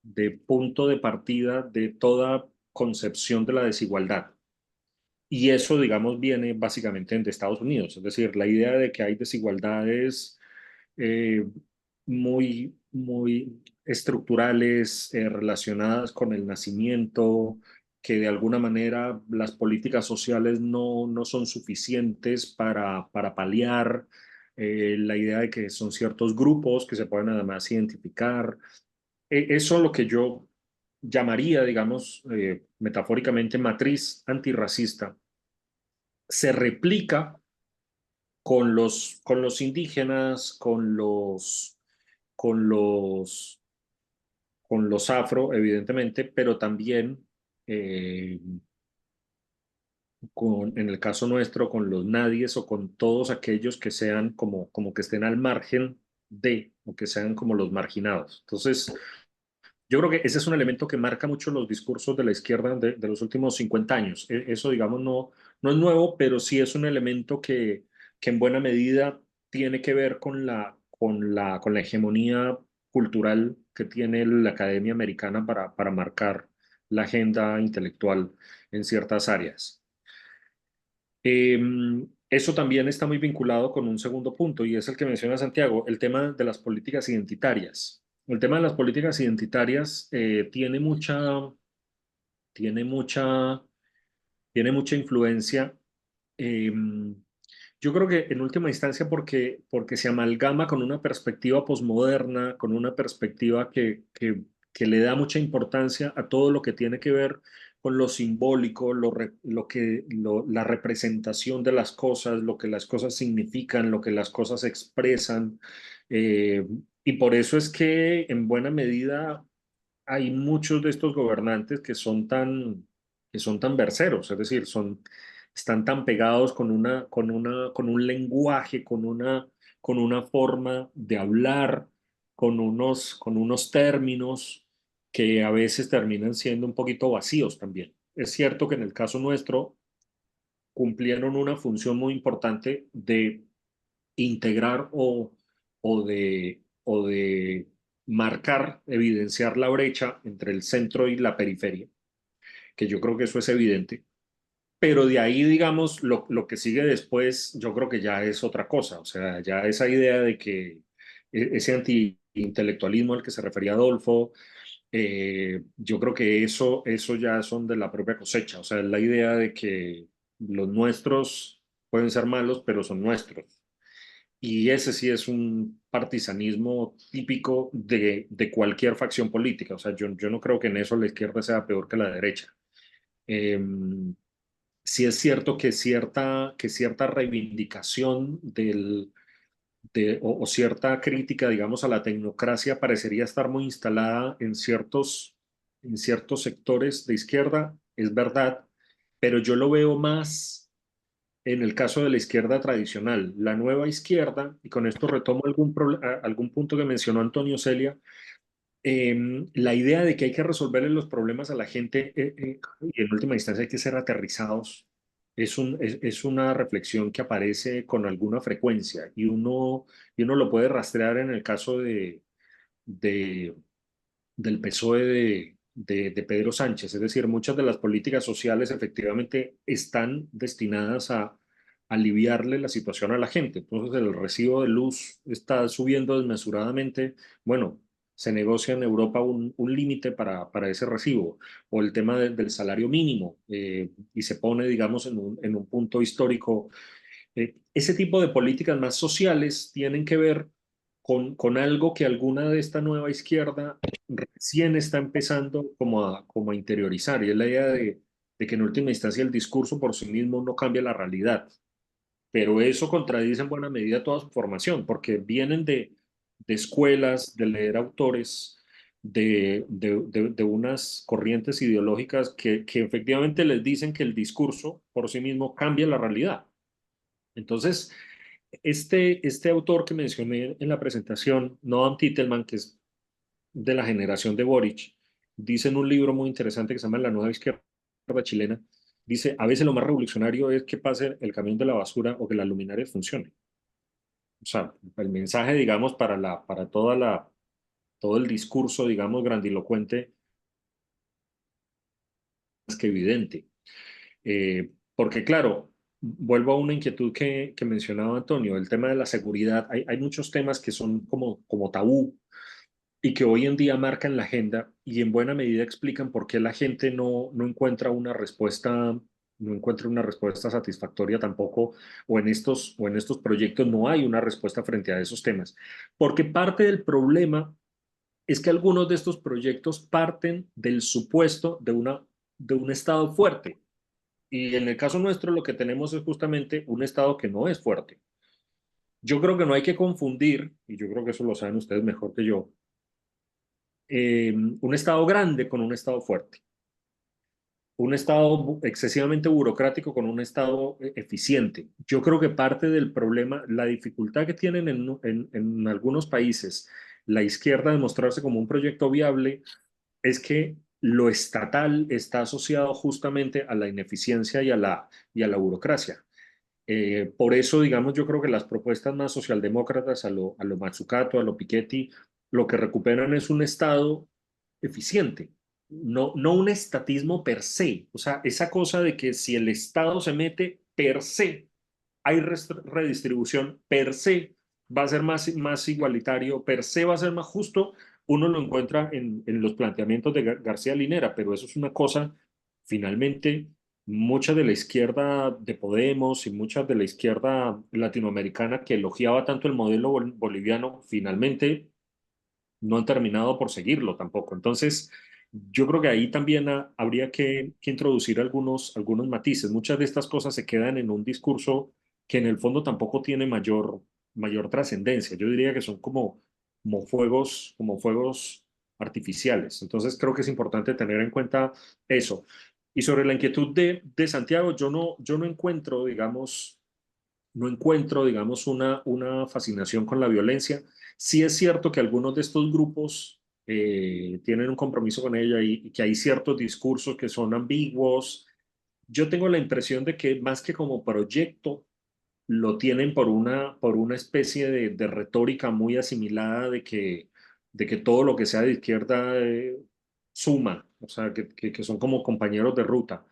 Speaker 2: de punto de partida de toda concepción de la desigualdad. Y eso, digamos, viene básicamente de Estados Unidos. Es decir, la idea de que hay desigualdades muy estructurales, relacionadas con el nacimiento, que de alguna manera las políticas sociales no son suficientes para paliar, la idea de que son ciertos grupos que se pueden además identificar. Eso es lo que yo llamaría, digamos, metafóricamente, matriz antirracista. Se replica con los indígenas, con los afro, evidentemente, pero también, en el caso nuestro, con los nadies o con todos aquellos que sean como que estén al margen o que sean como los marginados. Entonces, yo creo que ese es un elemento que marca mucho los discursos de la izquierda de los últimos 50 años. Eso, digamos, no es nuevo, pero sí es un elemento que en buena medida tiene que ver con la hegemonía cultural que tiene la Academia Americana para marcar la agenda intelectual en ciertas áreas. Eso también está muy vinculado con un segundo punto, y es el que menciona Santiago, el tema de las políticas identitarias. El tema de las políticas identitarias tiene mucha influencia. Yo creo que en última instancia porque se amalgama con una perspectiva posmoderna, con una perspectiva que le da mucha importancia a todo lo que tiene que ver con lo simbólico, la representación de las cosas, lo que las cosas significan, lo que las cosas expresan. Y por eso es que en buena medida hay muchos de estos gobernantes que son tan verseros, es decir, están tan pegados con un lenguaje, con una forma de hablar, con unos términos que a veces terminan siendo un poquito vacíos también. Es cierto que en el caso nuestro cumplieron una función muy importante de integrar o de marcar, evidenciar la brecha entre el centro y la periferia, que yo creo que eso es evidente. Pero de ahí, digamos, lo que sigue después, yo creo que ya es otra cosa. O sea, ya esa idea de que ese antiintelectualismo al que se refería Adolfo, yo creo que eso ya son de la propia cosecha. O sea, la idea de que los nuestros pueden ser malos, pero son nuestros. Y ese sí es un partisanismo típico de cualquier facción política. O sea, yo no creo que en eso la izquierda sea peor que la derecha. Sí es cierto que cierta reivindicación o cierta crítica, digamos, a la tecnocracia parecería estar muy instalada en ciertos sectores de izquierda, es verdad, pero yo lo veo más en el caso de la izquierda tradicional. La nueva izquierda, y con esto retomo algún punto que mencionó Antonio Celia, la idea de que hay que resolverle los problemas a la gente y en última instancia hay que ser aterrizados es una reflexión que aparece con alguna frecuencia y uno lo puede rastrear en el caso de, del PSOE de Pedro Sánchez. Es decir, muchas de las políticas sociales efectivamente están destinadas a aliviarle la situación a la gente. Entonces, el recibo de luz está subiendo desmesuradamente. Bueno, se negocia en Europa un límite para ese recibo, o el tema del salario mínimo, y se pone, digamos, en un punto histórico. Ese tipo de políticas más sociales tienen que ver con algo que alguna de esta nueva izquierda recién está empezando como a interiorizar, y es la idea de que en última instancia el discurso por sí mismo no cambia la realidad, pero eso contradice en buena medida toda su formación, porque vienen de escuelas, de leer autores, de unas corrientes ideológicas que efectivamente les dicen que el discurso por sí mismo cambia la realidad. Entonces, este autor que mencioné en la presentación, Noam Titelman, que es de la generación de Boric, dice en un libro muy interesante que se llama La nueva izquierda chilena, dice, a veces lo más revolucionario es que pase el camión de la basura o que las luminarias funcionen. O sea, el mensaje, digamos, para todo el discurso, digamos, grandilocuente, es que evidente. Porque claro, vuelvo a una inquietud que mencionaba Antonio, el tema de la seguridad. Hay muchos temas que son como tabú y que hoy en día marcan la agenda y en buena medida explican por qué la gente no encuentra una respuesta, no encuentra una respuesta satisfactoria tampoco, o en estos proyectos no hay una respuesta frente a esos temas. Porque parte del problema es que algunos de estos proyectos parten del supuesto de un Estado fuerte. Y en el caso nuestro lo que tenemos es justamente un Estado que no es fuerte. Yo creo que no hay que confundir, y yo creo que eso lo saben ustedes mejor que yo, un Estado grande con un Estado fuerte. Un Estado excesivamente burocrático con un Estado eficiente. Yo creo que parte del problema, la dificultad que tienen en algunos países la izquierda de mostrarse como un proyecto viable es que lo estatal está asociado justamente a la ineficiencia y a la burocracia. Por eso, digamos, yo creo que las propuestas más socialdemócratas a lo Mazzucato, a lo Piketty, lo que recuperan es un Estado eficiente, no un estatismo per se. O sea, esa cosa de que si el Estado se mete per se, hay redistribución, per se va a ser más igualitario, per se va a ser más justo, uno lo encuentra en los planteamientos de García Linera, pero eso es una cosa, finalmente, mucha de la izquierda de Podemos y mucha de la izquierda latinoamericana que elogiaba tanto el modelo boliviano, finalmente no han terminado por seguirlo tampoco. Entonces, yo creo que ahí también habría que introducir algunos matices. Muchas de estas cosas se quedan en un discurso que en el fondo tampoco tiene mayor trascendencia. Yo diría que son como fuegos artificiales. Entonces, creo que es importante tener en cuenta eso. Y sobre la inquietud de Santiago, yo no encuentro, digamos, una fascinación con la violencia. Sí es cierto que algunos de estos grupos tienen un compromiso con ella y que hay ciertos discursos que son ambiguos. Yo tengo la impresión de que más que como proyecto, lo tienen por una especie de retórica muy asimilada de que todo lo que sea de izquierda suma, o sea, que son como compañeros de ruta.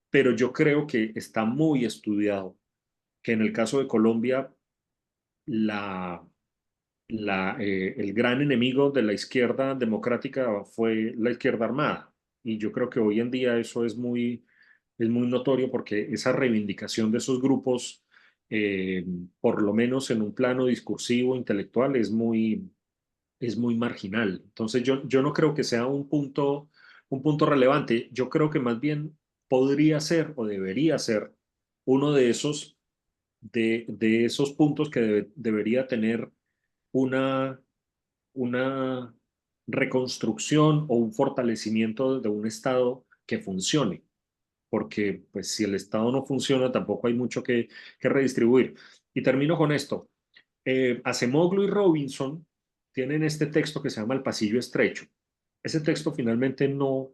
Speaker 2: Pero yo creo que está muy estudiado que en el caso de Colombia, la, el gran enemigo de la izquierda democrática fue la izquierda armada. Y yo creo que hoy en día eso es muy notorio porque esa reivindicación de esos grupos, por lo menos en un plano discursivo, intelectual, es muy marginal. Entonces yo no creo que sea un punto relevante. Yo creo que más bien podría ser o debería ser uno de esos puntos que debería tener una, una reconstrucción o un fortalecimiento de un Estado que funcione, porque pues si el Estado no funciona tampoco hay mucho que redistribuir. Y termino con esto. Acemoglu y Robinson tienen este texto que se llama El pasillo estrecho. ese texto finalmente no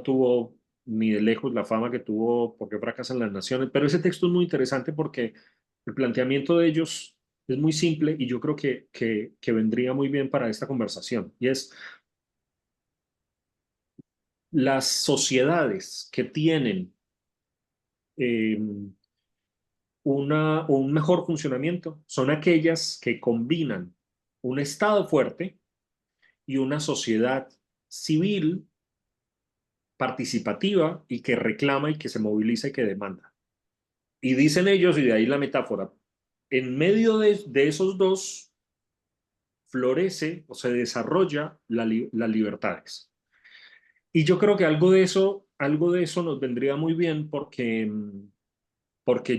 Speaker 2: tuvo ni de lejos la fama que tuvo Por qué fracasan las naciones, pero ese texto es muy interesante porque el planteamiento de ellos es muy simple y yo creo que vendría muy bien para esta conversación. Y es las sociedades que tienen eh, un mejor funcionamiento son aquellas que combinan un Estado fuerte y una sociedad civil participativa y que reclama y que se moviliza y que demanda. Y dicen ellos, y de ahí la metáfora, en medio de esos dos florece o se desarrolla las libertades. Y yo creo que algo de eso nos vendría muy bien porque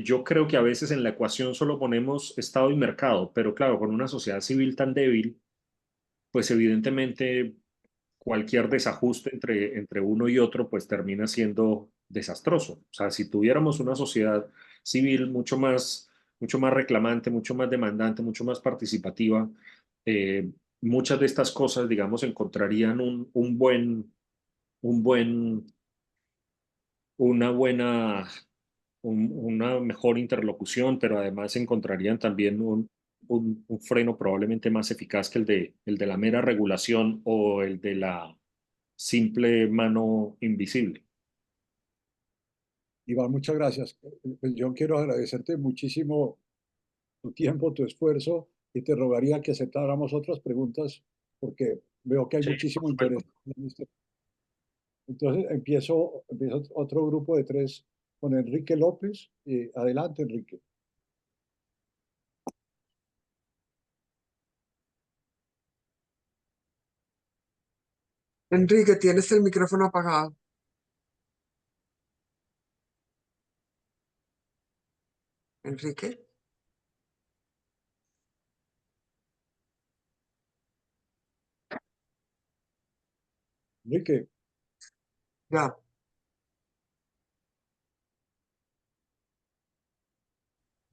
Speaker 2: yo creo que a veces en la ecuación solo ponemos Estado y mercado, pero claro, con una sociedad civil tan débil, pues evidentemente cualquier desajuste entre uno y otro, pues termina siendo desastroso. O sea, si tuviéramos una sociedad civil mucho más reclamante, mucho más demandante, mucho más participativa, muchas de estas cosas, digamos, encontrarían un buen, una buena, una mejor interlocución, pero además encontrarían también un freno probablemente más eficaz que el de la mera regulación o el de la simple mano invisible.
Speaker 1: Iván, muchas gracias. Pues yo quiero agradecerte muchísimo tu tiempo, tu esfuerzo, y te rogaría que aceptáramos otras preguntas porque veo que hay
Speaker 2: Sí,
Speaker 1: muchísimo
Speaker 2: por
Speaker 1: interés
Speaker 2: supuesto.
Speaker 1: en esto. Entonces empiezo otro grupo de tres con Enrique López. Adelante, Enrique.
Speaker 9: Enrique, tienes el micrófono apagado. Enrique,
Speaker 1: Enrique,
Speaker 9: ya.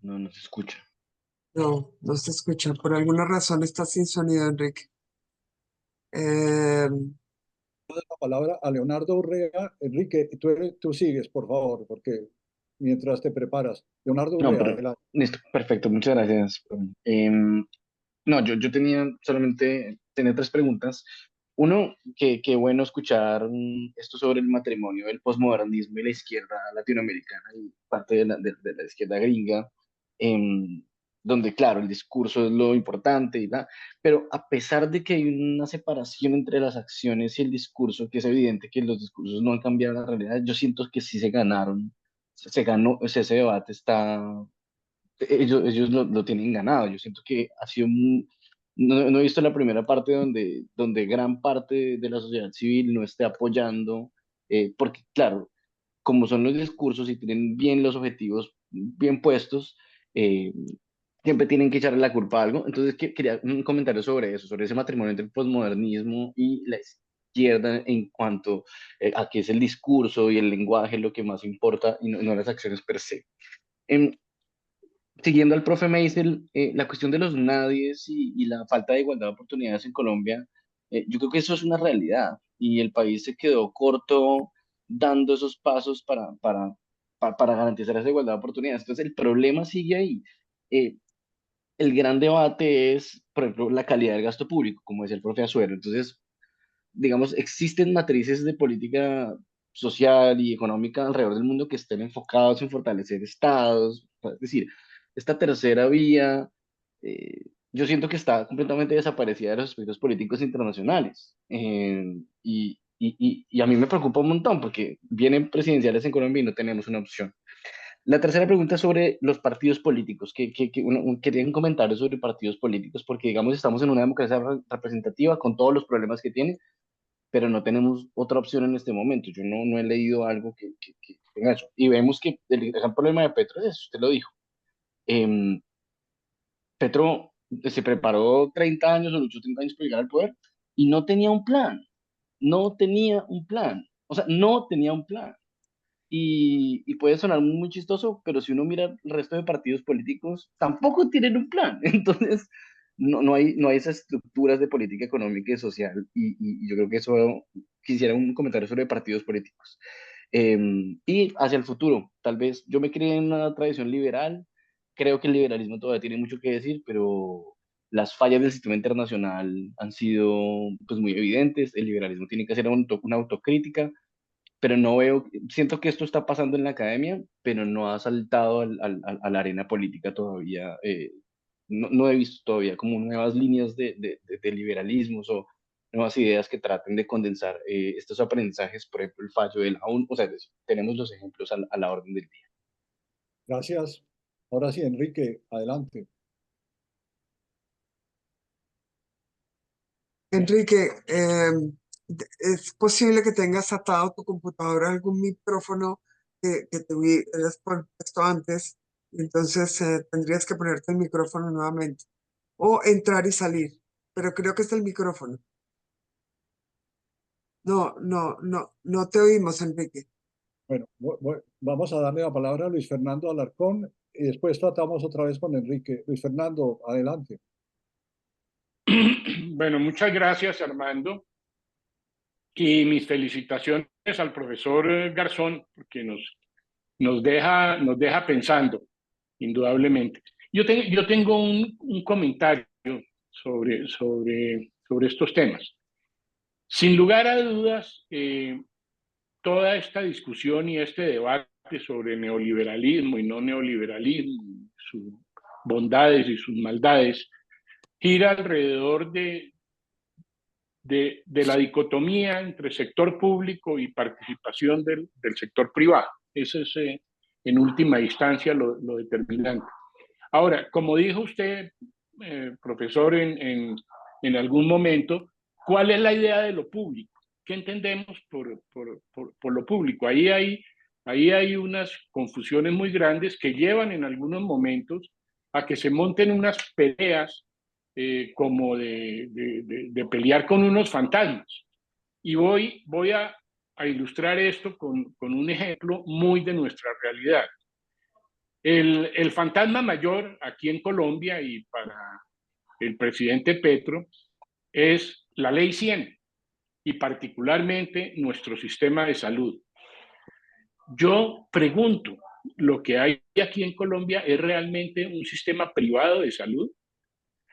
Speaker 13: No se escucha.
Speaker 9: No, no se escucha. Por alguna razón está sin sonido, Enrique. Eh,
Speaker 1: la palabra a Leonardo Urrea. Enrique, tú sigues, por favor, porque mientras te preparas. Leonardo
Speaker 13: No,
Speaker 1: Urrea,
Speaker 13: pero
Speaker 1: adelante.
Speaker 13: listo, perfecto, muchas gracias. No, yo tenía tres preguntas. Uno, que bueno escuchar esto sobre el matrimonio, el posmodernismo y la izquierda latinoamericana y parte de la izquierda gringa, em, donde claro, el discurso es lo importante y la, pero a pesar de que hay una separación entre las acciones y el discurso, que es evidente que los discursos no han cambiado la realidad, yo siento que sí se ganaron, se ganó, o sea, ese debate está ellos lo tienen ganado. Yo siento que ha sido no he visto la primera parte donde gran parte de la sociedad civil no esté apoyando, porque claro, como son los discursos y tienen bien los objetivos bien puestos, eh, siempre tienen que echarle la culpa a algo. Entonces quería un comentario sobre eso, sobre ese matrimonio entre el posmodernismo y la izquierda en cuanto a qué es el discurso y el lenguaje lo que más importa y no las acciones per se. Em, Siguiendo al profe Meisel, la cuestión de los nadies y la falta de igualdad de oportunidades en Colombia, yo creo que eso es una realidad y el país se quedó corto dando esos pasos para garantizar esa igualdad de oportunidades. Entonces, el problema sigue ahí. El gran debate es, por ejemplo, la calidad del gasto público, como decía el profe Azuero. Entonces, digamos, existen matrices de política social y económica alrededor del mundo que estén enfocados en fortalecer estados, es decir, esta tercera vía, yo siento que está completamente desaparecida de los aspectos políticos internacionales. Y a mí me preocupa un montón porque vienen presidenciales en Colombia y no tenemos una opción. La tercera pregunta es sobre los partidos políticos. Quería un comentario sobre partidos políticos, porque digamos estamos en una democracia representativa con todos los problemas que tiene, pero no tenemos otra opción en este momento. Yo no he leído algo que tenga eso. Y vemos que el gran problema de Petro es eso, usted lo dijo. Em, Petro se preparó 30 años o luchó 30 años para llegar al poder y no tenía un plan, no tenía un plan, o sea, no tenía un plan. Y puede sonar muy chistoso, pero si uno mira el resto de partidos políticos, tampoco tienen un plan. Entonces, no hay esas estructuras de política económica y social, y yo creo que eso, quisiera un comentario sobre partidos políticos. Y hacia el futuro, tal vez yo me crié en una tradición liberal, creo que el liberalismo todavía tiene mucho que decir, pero las fallas del sistema internacional han sido pues muy evidentes, el liberalismo tiene que hacer una autocrítica, pero no veo, siento que esto está pasando en la academia, pero no ha saltado a la arena política todavía. No he visto todavía como nuevas líneas de liberalismos o nuevas ideas que traten de condensar estos aprendizajes, por ejemplo, el fallo de la ONU, o sea, tenemos los ejemplos a la orden del día.
Speaker 1: Gracias. Ahora sí, Enrique, adelante.
Speaker 9: Enrique, ¿es posible que tengas atado tu computadora a algún micrófono que te hubieras puesto antes? Entonces tendrías que ponerte el micrófono nuevamente o entrar y salir, pero creo que es el micrófono. No te oímos, Enrique.
Speaker 1: Bueno, vamos a darle la palabra a Luis Fernando Alarcón y después tratamos otra vez con Enrique. Luis Fernando, adelante.
Speaker 14: Bueno, muchas gracias, Armando. Y mis felicitaciones al profesor Garzón, porque nos deja pensando, indudablemente. Yo tengo un comentario sobre estos temas. Sin lugar a dudas, toda esta discusión y este debate sobre neoliberalismo y no neoliberalismo, sus bondades y sus maldades, gira alrededor de la dicotomía entre sector público y participación del sector privado. Eso es, en última instancia, lo determinante. Ahora, como dijo usted, profesor, en algún momento, ¿cuál es la idea de lo público? ¿Qué entendemos por lo público? Ahí hay unas confusiones muy grandes que llevan en algunos momentos a que se monten unas peleas como de pelear con unos fantasmas. Y voy a ilustrar esto con un ejemplo muy de nuestra realidad. El fantasma mayor aquí en Colombia y para el presidente Petro es la Ley 100 y particularmente nuestro sistema de salud. Yo pregunto, ¿lo que hay aquí en Colombia es realmente un sistema privado de salud?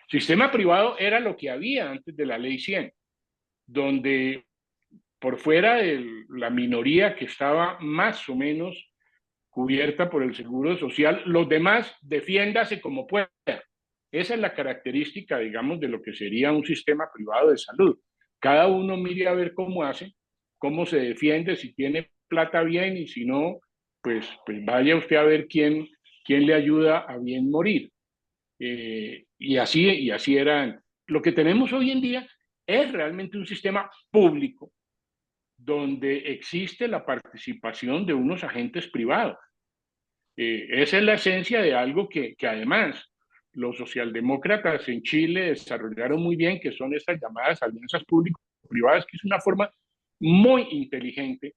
Speaker 14: Sistema privado era lo que había antes de la Ley 100, donde por fuera de la minoría que estaba más o menos cubierta por el Seguro Social, los demás defiéndase como pueda. Esa es la característica, digamos, de lo que sería un sistema privado de salud. Cada uno mire a ver cómo hace, cómo se defiende, si tiene plata bien y si no, pues vaya usted a ver quién le ayuda a bien morir. Y así era. Lo que tenemos hoy en día es realmente un sistema público donde existe la participación de unos agentes privados. Esa es la esencia de algo que además los socialdemócratas en Chile desarrollaron muy bien, que son estas llamadas alianzas público-privadas, que es una forma muy inteligente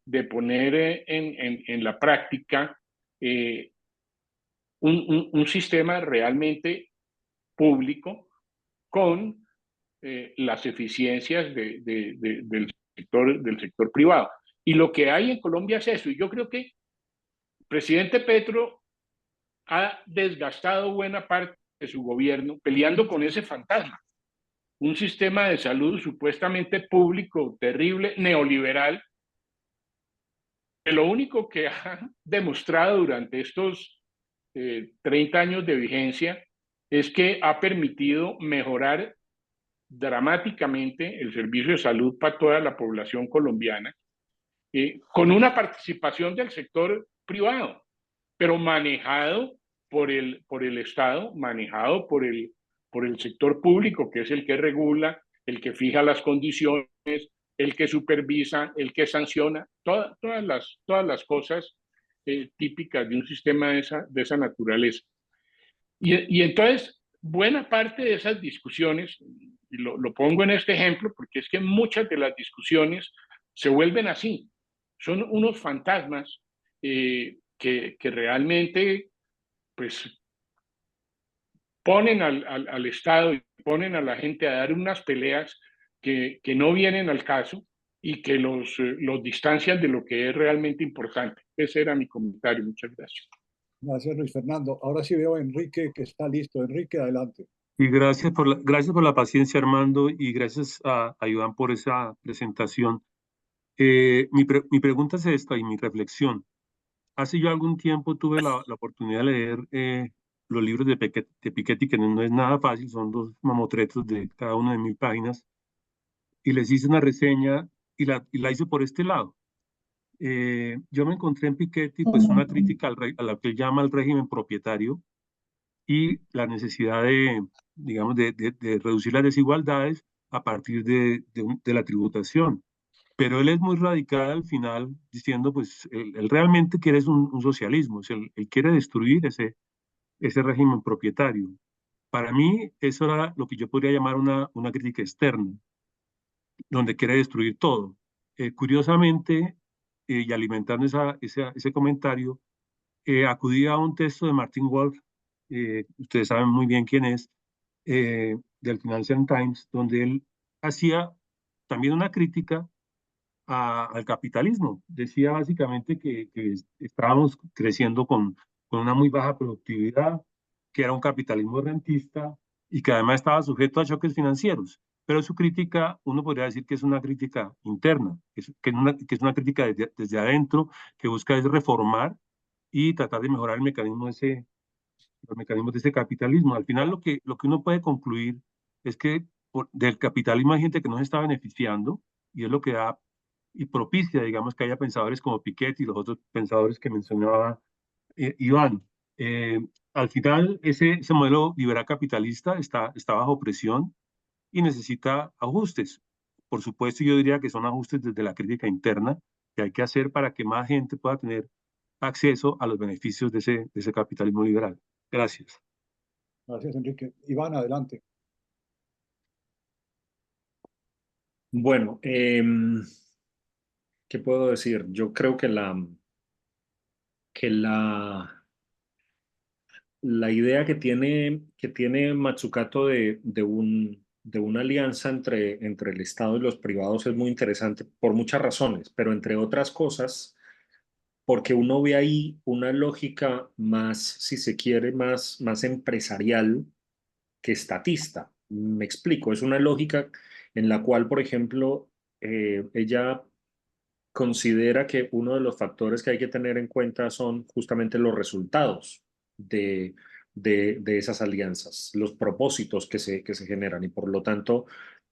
Speaker 14: de poner en la práctica un sistema realmente público con las eficiencias del sector privado. Y lo que hay en Colombia es eso. Y yo creo que el presidente Petro ha desgastado buena parte de su gobierno peleando con ese fantasma. Un sistema de salud supuestamente público, terrible, neoliberal, que lo único que ha demostrado durante estos 30 años de vigencia es que ha permitido mejorar dramáticamente el servicio de salud para toda la población colombiana, con una participación del sector privado, pero manejado por el Estado, manejado por el sector público, que es el que regula, el que fija las condiciones, el que supervisa, el que sanciona, todas las cosas típicas de un sistema de esa naturaleza. Y entonces, buena parte de esas discusiones, y lo pongo en este ejemplo porque es que muchas de las discusiones se vuelven así, son unos fantasmas que realmente pues ponen al Estado y ponen a la gente a dar unas peleas que no vienen al caso y que los distancian de lo que es realmente importante. Ese era mi comentario. Muchas gracias.
Speaker 1: Gracias, Luis Fernando. Ahora sí veo a Enrique que está listo. Enrique, adelante.
Speaker 15: Y gracias por la paciencia, Armando, y gracias a Iván por esa presentación. Mi pregunta es esta y mi reflexión. Hace yo algún tiempo tuve la oportunidad de leer los libros de Piketty, que no es nada fácil, son 2 mamotretos de cada uno de 1000 páginas, y les hice una reseña y la hice por este lado. Yo me encontré en Piketty pues una crítica a lo que él llama el régimen propietario y la necesidad digamos, de reducir las desigualdades a partir de la tributación. Pero él es muy radical al final, diciendo, pues, él realmente quiere un socialismo, él quiere destruir ese régimen propietario. Para mí, eso era lo que yo podría llamar una crítica externa, donde quiere destruir todo. Curiosamente, y alimentando ese comentario, acudí a un texto de Martin Wolf, ustedes saben muy bien quién es, del Financial Times, donde él hacía también una crítica al capitalismo. Decía básicamente que estábamos creciendo con una muy baja productividad, que era un capitalismo rentista y que además estaba sujeto a choques financieros. Pero su crítica, uno podría decir que es una crítica interna, que es una crítica desde adentro, que busca es reformar y tratar de mejorar los mecanismos de ese capitalismo. Al final lo que uno puede concluir es que del capitalismo hay gente que no se está beneficiando y es lo que da y propicia, digamos, que haya pensadores como Piketty y los otros pensadores que mencionaba Iván. Al final, ese modelo liberal capitalista está bajo presión y necesita ajustes. Por supuesto, yo diría que son ajustes desde la crítica interna que hay que hacer para que más gente pueda tener acceso a los beneficios de ese capitalismo liberal. Gracias.
Speaker 1: Gracias, Enrique. Iván, adelante.
Speaker 2: Bueno, ¿qué puedo decir? Yo creo que la idea que tiene Mazzucato de una alianza entre el Estado y los privados es muy interesante por muchas razones, pero entre otras cosas, porque uno ve ahí una lógica más, si se quiere, más empresarial que estatista. Me explico, es una lógica en la cual, por ejemplo, ella considera que uno de los factores que hay que tener en cuenta son justamente los resultados de esas alianzas, los propósitos que se generan, y por lo tanto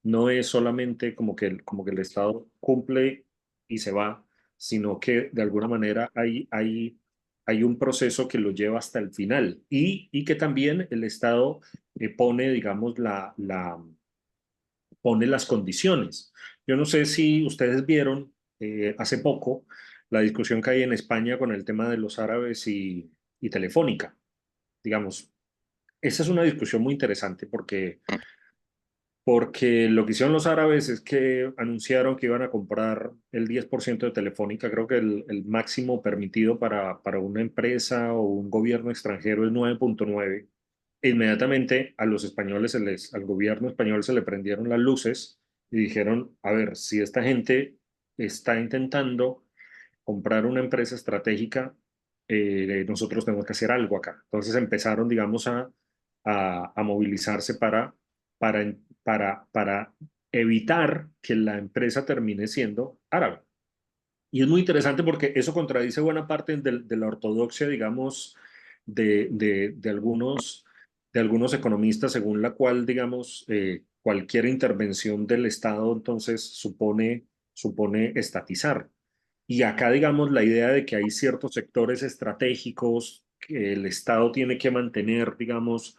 Speaker 2: no es solamente como que el Estado cumple y se va, sino que de alguna manera hay un proceso que lo lleva hasta el final y que también el Estado pone, digamos, pone las condiciones. Yo no sé si ustedes vieron hace poco la discusión que hay en España con el tema de los árabes y Telefónica. Digamos, esa es una discusión muy interesante porque lo que hicieron los árabes es que anunciaron que iban a comprar el 10% de Telefónica. Creo que el máximo permitido para una empresa o un gobierno extranjero es 9.9. Inmediatamente a los españoles, al gobierno español se le prendieron las luces y dijeron, a ver, si esta gente está intentando comprar una empresa estratégica, nosotros tenemos que hacer algo acá. Entonces empezaron, digamos, a movilizarse para evitar que la empresa termine siendo árabe. Y es muy interesante porque eso contradice buena parte de la ortodoxia, digamos, de algunos economistas, según la cual, digamos, cualquier intervención del Estado entonces supone estatizar. Y acá, digamos, la idea de que hay ciertos sectores estratégicos que el Estado tiene que mantener, digamos,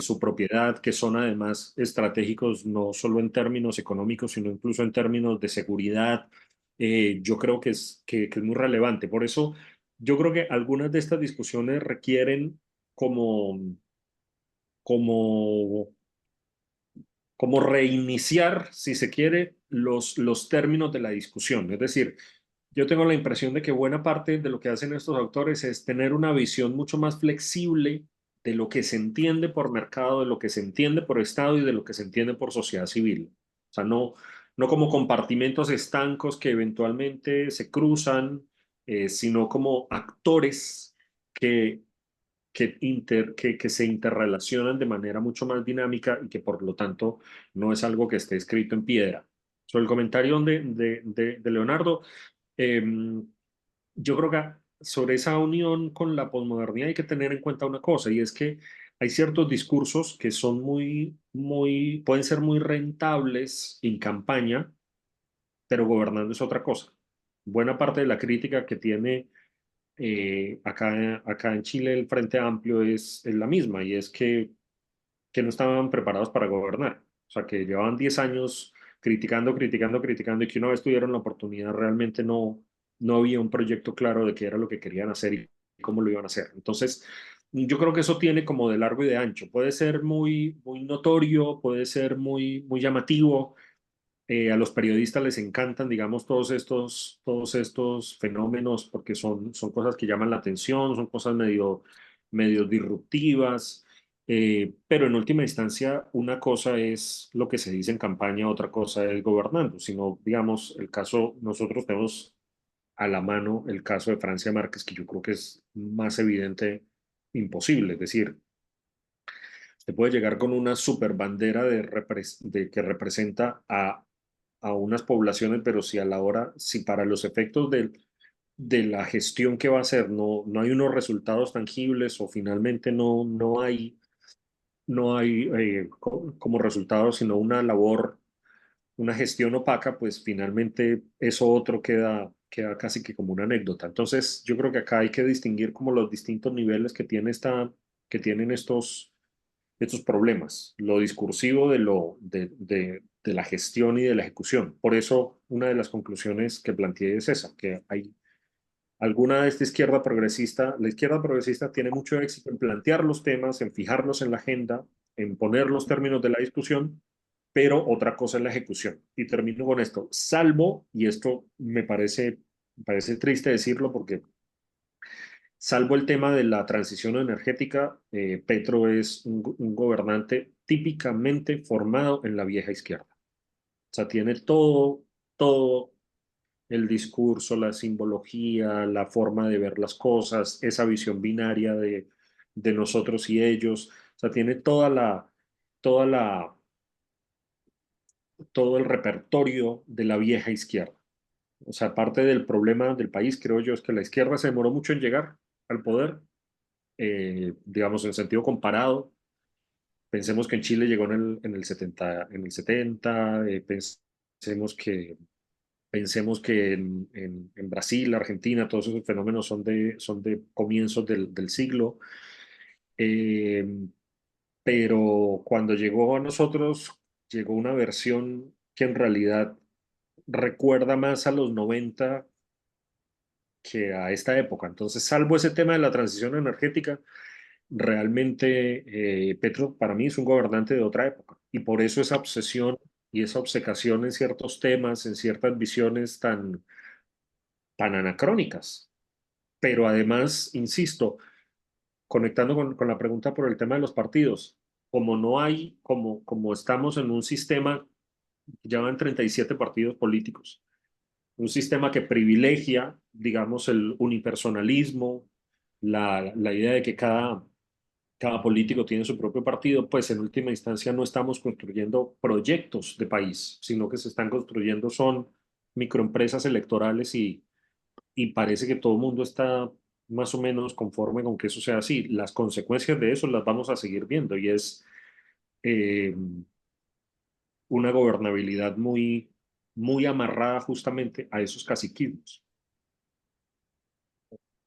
Speaker 2: su propiedad, que son además estratégicos no solo en términos económicos, sino incluso en términos de seguridad, yo creo que es muy relevante. Por eso, yo creo que algunas de estas discusiones requieren como, como, como reiniciar, si se quiere, los términos de la discusión. Es decir, yo tengo la impresión de que buena parte de lo que hacen estos autores es tener una visión mucho más flexible de lo que se entiende por mercado, de lo que se entiende por Estado y de lo que se entiende por sociedad civil. O sea, no como compartimentos estancos que eventualmente se cruzan, sino como actores que se interrelacionan de manera mucho más dinámica y que por lo tanto no es algo que esté escrito en piedra. Sobre el comentario de Leonardo, yo creo que sobre esa unión con la posmodernidad hay que tener en cuenta una cosa, y es que hay ciertos discursos que son pueden ser muy rentables en campaña, pero gobernando es otra cosa. Buena parte de la crítica que tiene acá en Chile el Frente Amplio es la misma, y es que no estaban preparados para gobernar. O sea, que llevaban 10 años criticando, criticando, criticando, y que una vez tuvieron la oportunidad realmente no había un proyecto claro de qué era lo que querían hacer y cómo lo iban a hacer. Entonces, yo creo que eso tiene como de largo y de ancho. Puede ser muy notorio, puede ser muy llamativo, a los periodistas les encantan, digamos, todos estos fenómenos porque son cosas que llaman la atención, son cosas medio disruptivas, pero en última instancia una cosa es lo que se dice en campaña, otra cosa es gobernando. Sino, digamos, nosotros tenemos a la mano el caso de Francia Márquez, que yo creo que es más evidente imposible. Es decir, se puede llegar con una super bandera de que representa a unas poblaciones, pero si para los efectos de la gestión que va a hacer no hay unos resultados tangibles, o finalmente no hay como resultado, sino una labor, una gestión opaca, pues finalmente eso otro queda casi que como una anécdota. Entonces, yo creo que acá hay que distinguir como los distintos niveles que tienen estos problemas, lo discursivo de la gestión y de la ejecución. Por eso, una de las conclusiones que planteé es esa, que hay alguna de esta izquierda progresista. La izquierda progresista tiene mucho éxito en plantear los temas, en fijarlos en la agenda, en poner los términos de la discusión, pero otra cosa es la ejecución. Y termino con esto, salvo, y esto me parece triste decirlo, porque salvo el tema de la transición energética, Petro es un gobernante típicamente formado en la vieja izquierda. O sea, tiene todo el discurso, la simbología, la forma de ver las cosas, esa visión binaria de nosotros y ellos. O sea, tiene toda la, todo el repertorio de la vieja izquierda. O sea, parte del problema del país, creo yo, es que la izquierda se demoró mucho en llegar al poder, digamos, en sentido comparado. Pensemos que en Chile llegó en el 70, pensemos que en Brasil, Argentina, todos esos fenómenos son de comienzos del siglo. Eh, pero cuando llegó a nosotros, llegó una versión que en realidad recuerda más a los 90 que a esta época. Entonces, salvo ese tema de la transición energética, realmente Petro para mí es un gobernante de otra época, y por eso esa obsesión y esa obcecación en ciertos temas, en ciertas visiones tan anacrónicas. Pero además, insisto, conectando con la pregunta por el tema de los partidos, como estamos en un sistema, ya van 37 partidos políticos, un sistema que privilegia, digamos, el unipersonalismo, la idea de que cada político tiene su propio partido, pues en última instancia no estamos construyendo proyectos de país, sino que se están construyendo son microempresas electorales, y parece que todo el mundo está más o menos conforme con que eso sea así. Las consecuencias de eso las vamos a seguir viendo, y es eh, una gobernabilidad muy amarrada justamente a esos caciquismos.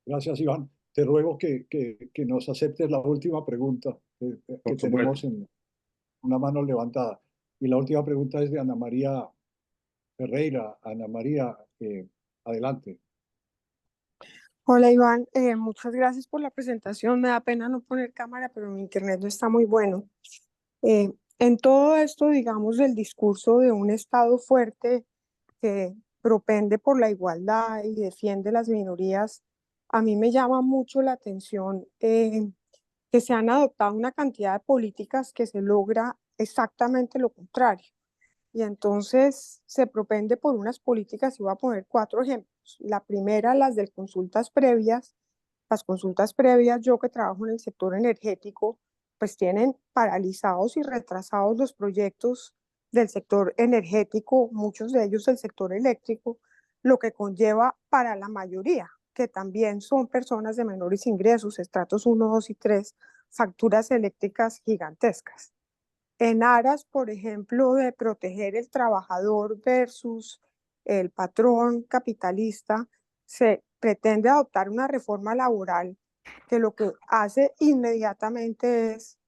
Speaker 1: Gracias, Iván. Te ruego que nos aceptes la última pregunta que tenemos en una mano levantada. Y la última pregunta es de Ana María Ferreira. Ana María, adelante.
Speaker 16: Hola Iván, muchas gracias por la presentación. Me da pena no poner cámara, pero mi internet no está muy bueno. En todo esto, digamos, del discurso de un Estado fuerte que propende por la igualdad y defiende las minorías, a mí me llama mucho la atención que se han adoptado una cantidad de políticas que se logra exactamente lo contrario. Y entonces se propende por unas políticas, y voy a poner 4 ejemplos. La primera, las de consultas previas. Las consultas previas, yo que trabajo en el sector energético, pues tienen paralizados y retrasados los proyectos del sector energético, muchos de ellos del sector eléctrico, lo que conlleva para la mayoría, que también son personas de menores ingresos, estratos 1, 2 y 3, facturas eléctricas gigantescas. En aras, por ejemplo, de proteger el trabajador versus el patrón capitalista, se pretende adoptar una reforma laboral que lo que hace inmediatamente es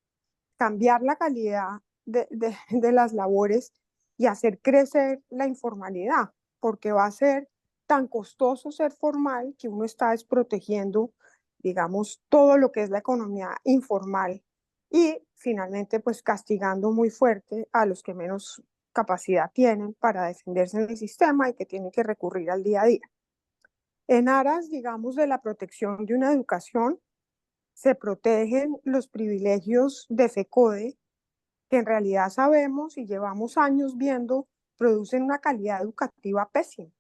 Speaker 16: cambiar la calidad de las labores y hacer crecer la informalidad, porque va a ser tan costoso ser formal que uno está desprotegiendo, digamos, todo lo que es la economía informal y finalmente pues castigando muy fuerte a los que menos capacidad tienen para defenderse en el sistema y que tienen que recurrir al día a día. En aras, digamos, de la protección de una educación, se protegen los privilegios de FECODE, que en realidad sabemos y llevamos años viendo, producen una calidad educativa pésima.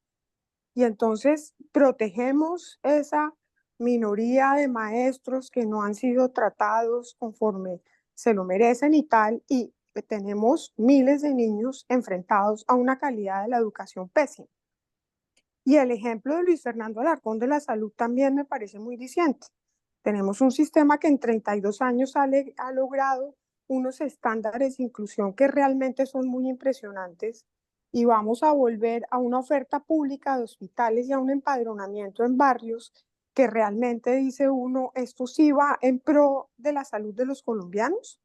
Speaker 16: Y entonces protegemos esa minoría de maestros que no han sido tratados conforme se lo merecen y tal, y tenemos miles de niños enfrentados a una calidad de la educación pésima. Y el ejemplo de Luis Fernando Alarcón de la salud también me parece muy diciente. Tenemos un sistema que en 32 años ha logrado unos estándares de inclusión que realmente son muy impresionantes, y vamos a volver a una oferta pública de hospitales y a un empadronamiento en barrios que realmente dice uno, esto sí va en pro de la salud de los colombianos.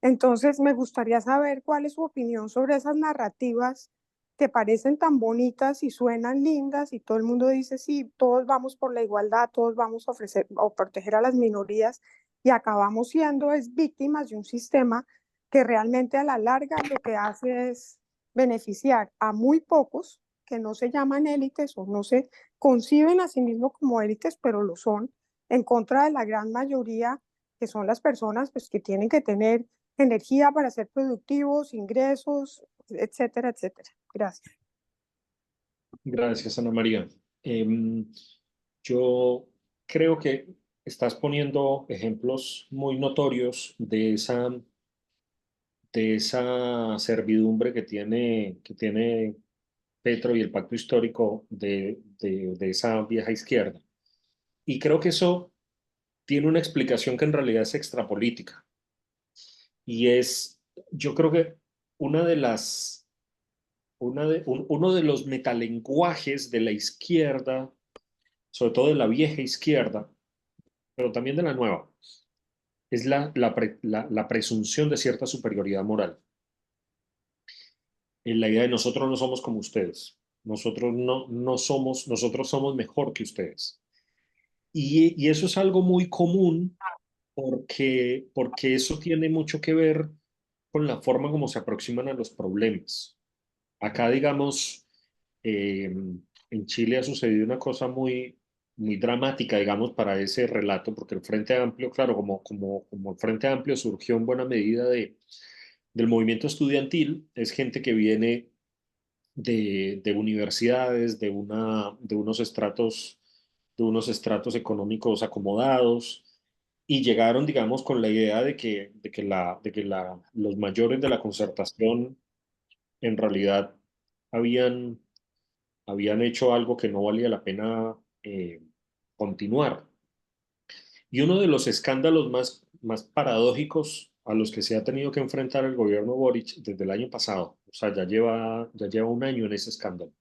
Speaker 16: Entonces me gustaría saber cuál es su opinión sobre esas narrativas que parecen tan bonitas y suenan lindas y todo el mundo dice, sí, todos vamos por la igualdad, todos vamos a ofrecer o proteger a las minorías, y acabamos siendo víctimas de un sistema que realmente a la larga lo que hace es beneficiar a muy pocos que no se llaman élites o no se conciben a sí mismos como élites, pero lo son, en contra de la gran mayoría que son las personas pues, que tienen que tener energía para ser productivos, ingresos, etcétera, etcétera. Gracias.
Speaker 2: Gracias, Ana María. Yo creo que estás poniendo ejemplos muy notorios de esa servidumbre que tiene Petro y el pacto histórico de esa vieja izquierda. Y creo que eso tiene una explicación que en realidad es extrapolítica. Y yo creo que uno de los metalenguajes de la izquierda, sobre todo de la vieja izquierda, pero también de la nueva, es la presunción de cierta superioridad moral. En la idea de nosotros no somos como ustedes, nosotros somos mejor que ustedes. Y eso es algo muy común porque eso tiene mucho que ver con la forma como se aproximan a los problemas. Acá, digamos, en Chile ha sucedido una cosa muy, muy dramática, digamos, para ese relato, porque el Frente Amplio, claro, como el Frente Amplio surgió en buena medida del movimiento estudiantil, es gente que viene de universidades, de unos estratos económicos acomodados, y llegaron, digamos, con la idea de que los mayores de la concertación en realidad habían, habían hecho algo que no valía la pena continuar. Y uno de los escándalos más paradójicos a los que se ha tenido que enfrentar el gobierno Boric desde el año pasado, o sea, ya lleva un año en ese escándalo,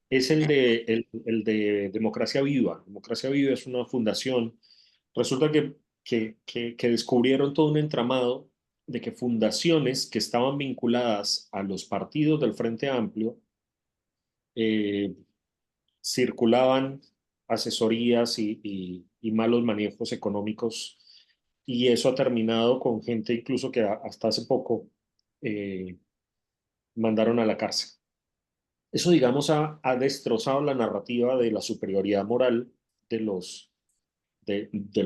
Speaker 2: es el de Democracia Viva. Democracia Viva es una fundación. Resulta que descubrieron todo un entramado de que fundaciones que estaban vinculadas a los partidos del Frente Amplio eh, circulaban asesorías y malos manejos económicos, y eso ha terminado con gente incluso que hasta hace poco eh, mandaron a la cárcel. Eso, digamos, ha destrozado la narrativa de la superioridad moral del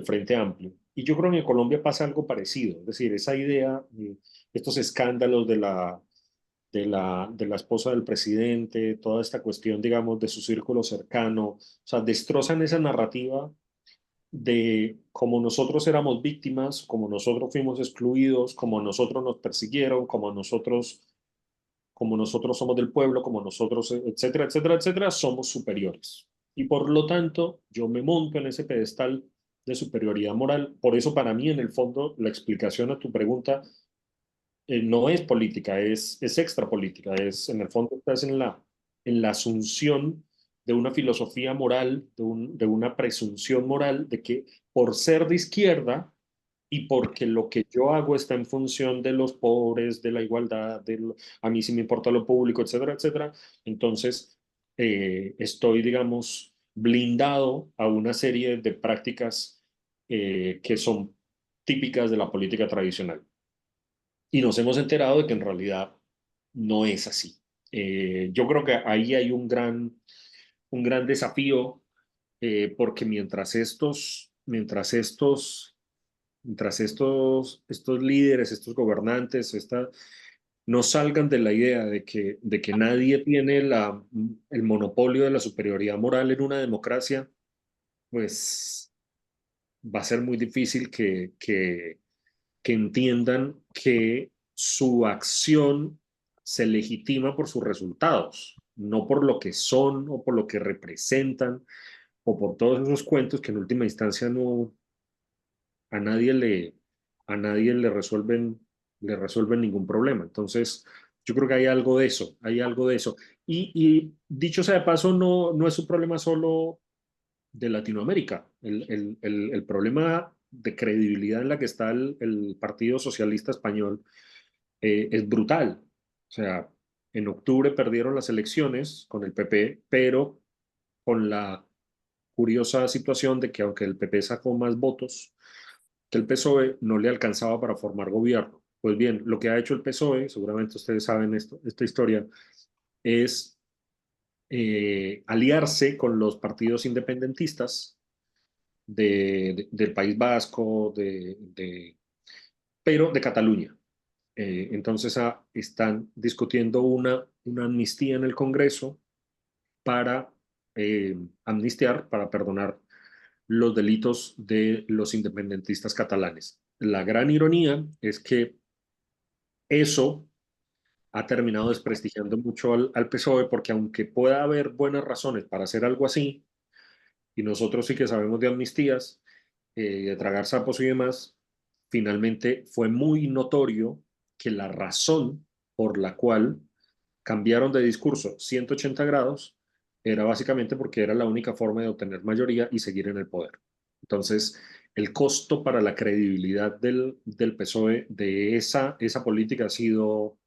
Speaker 2: Frente Amplio. Y yo creo que en Colombia pasa algo parecido, es decir, esa idea, estos escándalos de la esposa del presidente, toda esta cuestión, digamos, de su círculo cercano, o sea, destrozan esa narrativa de cómo nosotros éramos víctimas, cómo nosotros fuimos excluidos, cómo nosotros nos persiguieron, cómo nosotros somos del pueblo, como nosotros, etcétera, etcétera, etcétera, somos superiores. Y por lo tanto, yo me monto en ese pedestal de superioridad moral. Por eso, para mí, en el fondo, la explicación a tu pregunta no es política, es extrapolítica. En el fondo, estás en la asunción de una filosofía moral, de una presunción moral de que por ser de izquierda y porque lo que yo hago está en función de los pobres, de la igualdad, a mí sí me importa lo público, etcétera, etcétera, entonces estoy, digamos, blindado a una serie de prácticas que son típicas de la política tradicional. Y nos hemos enterado de que en realidad no es así. Yo creo que ahí hay un gran desafío, porque mientras estos líderes, estos gobernantes, no salgan de la idea de que nadie tiene el monopolio de la superioridad moral en una democracia, pues va a ser muy difícil que entiendan que su acción se legitima por sus resultados, no por lo que son o por lo que representan o por todos esos cuentos que en última instancia a nadie le resuelven ningún problema. Entonces, yo creo que hay algo de eso, hay algo de eso. Y dicho sea de paso, no es un problema solo de Latinoamérica. El problema de credibilidad en la que está el Partido Socialista Español es brutal. O sea, en octubre perdieron las elecciones con el PP, pero con la curiosa situación de que aunque el PP sacó más votos que el PSOE, no le alcanzaba para formar gobierno. Pues bien, lo que ha hecho el PSOE, seguramente ustedes saben esta historia, es aliarse con los partidos independentistas del País Vasco, pero de Cataluña. Entonces están discutiendo una amnistía en el Congreso para amnistiar, para perdonar los delitos de los independentistas catalanes. La gran ironía es que eso ha terminado desprestigiando mucho al PSOE, porque aunque pueda haber buenas razones para hacer algo así, y nosotros sí que sabemos de amnistías, de tragar sapos y demás, finalmente fue muy notorio que la razón por la cual cambiaron de discurso 180 grados era básicamente porque era la única forma de obtener mayoría y seguir en el poder. Entonces, el costo para la credibilidad del PSOE de esa política ha sido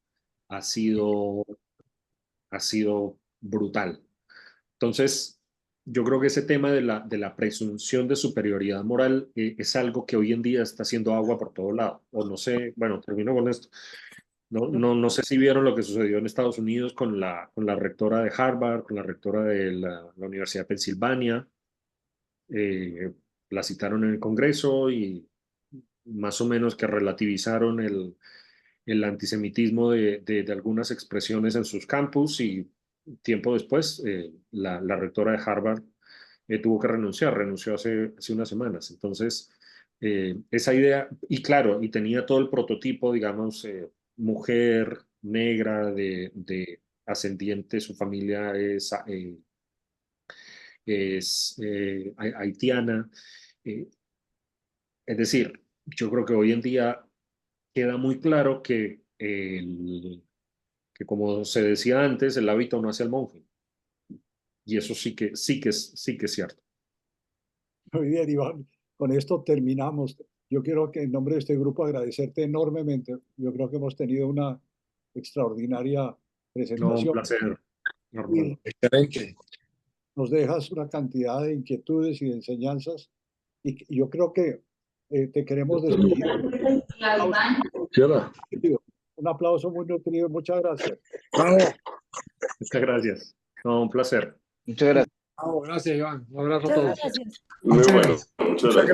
Speaker 2: brutal. Entonces, yo creo que ese tema de la presunción de superioridad moral es algo que hoy en día está haciendo agua por todo lado. O no sé, bueno, termino con esto. No sé si vieron lo que sucedió en Estados Unidos con la rectora de Harvard, con la rectora de la Universidad de Pensilvania. La citaron en el Congreso y más o menos que relativizaron el antisemitismo de algunas expresiones en sus campus, y tiempo después la rectora de Harvard tuvo que renunció hace unas semanas. Entonces, esa idea, y claro, y tenía todo el prototipo, digamos, mujer negra de ascendiente, su familia es haitiana. Es decir, yo creo que hoy en día queda muy claro que como se decía antes, el hábito no hace al monje. Y eso sí que es cierto.
Speaker 1: Muy bien, Iván. Con esto terminamos. Yo quiero que en nombre de este grupo agradecerte enormemente. Yo creo que hemos tenido una extraordinaria presentación.
Speaker 2: Un placer.
Speaker 1: Y
Speaker 7: excelente.
Speaker 1: Nos dejas una cantidad de inquietudes y de enseñanzas. Y yo creo que te queremos despedir. Un aplauso muy nutrido. Muchas gracias.
Speaker 2: Muchas gracias. No, un placer.
Speaker 13: Muchas gracias.
Speaker 7: Gracias, Iván. Un abrazo a todos.
Speaker 11: Muy bueno. Muchas gracias.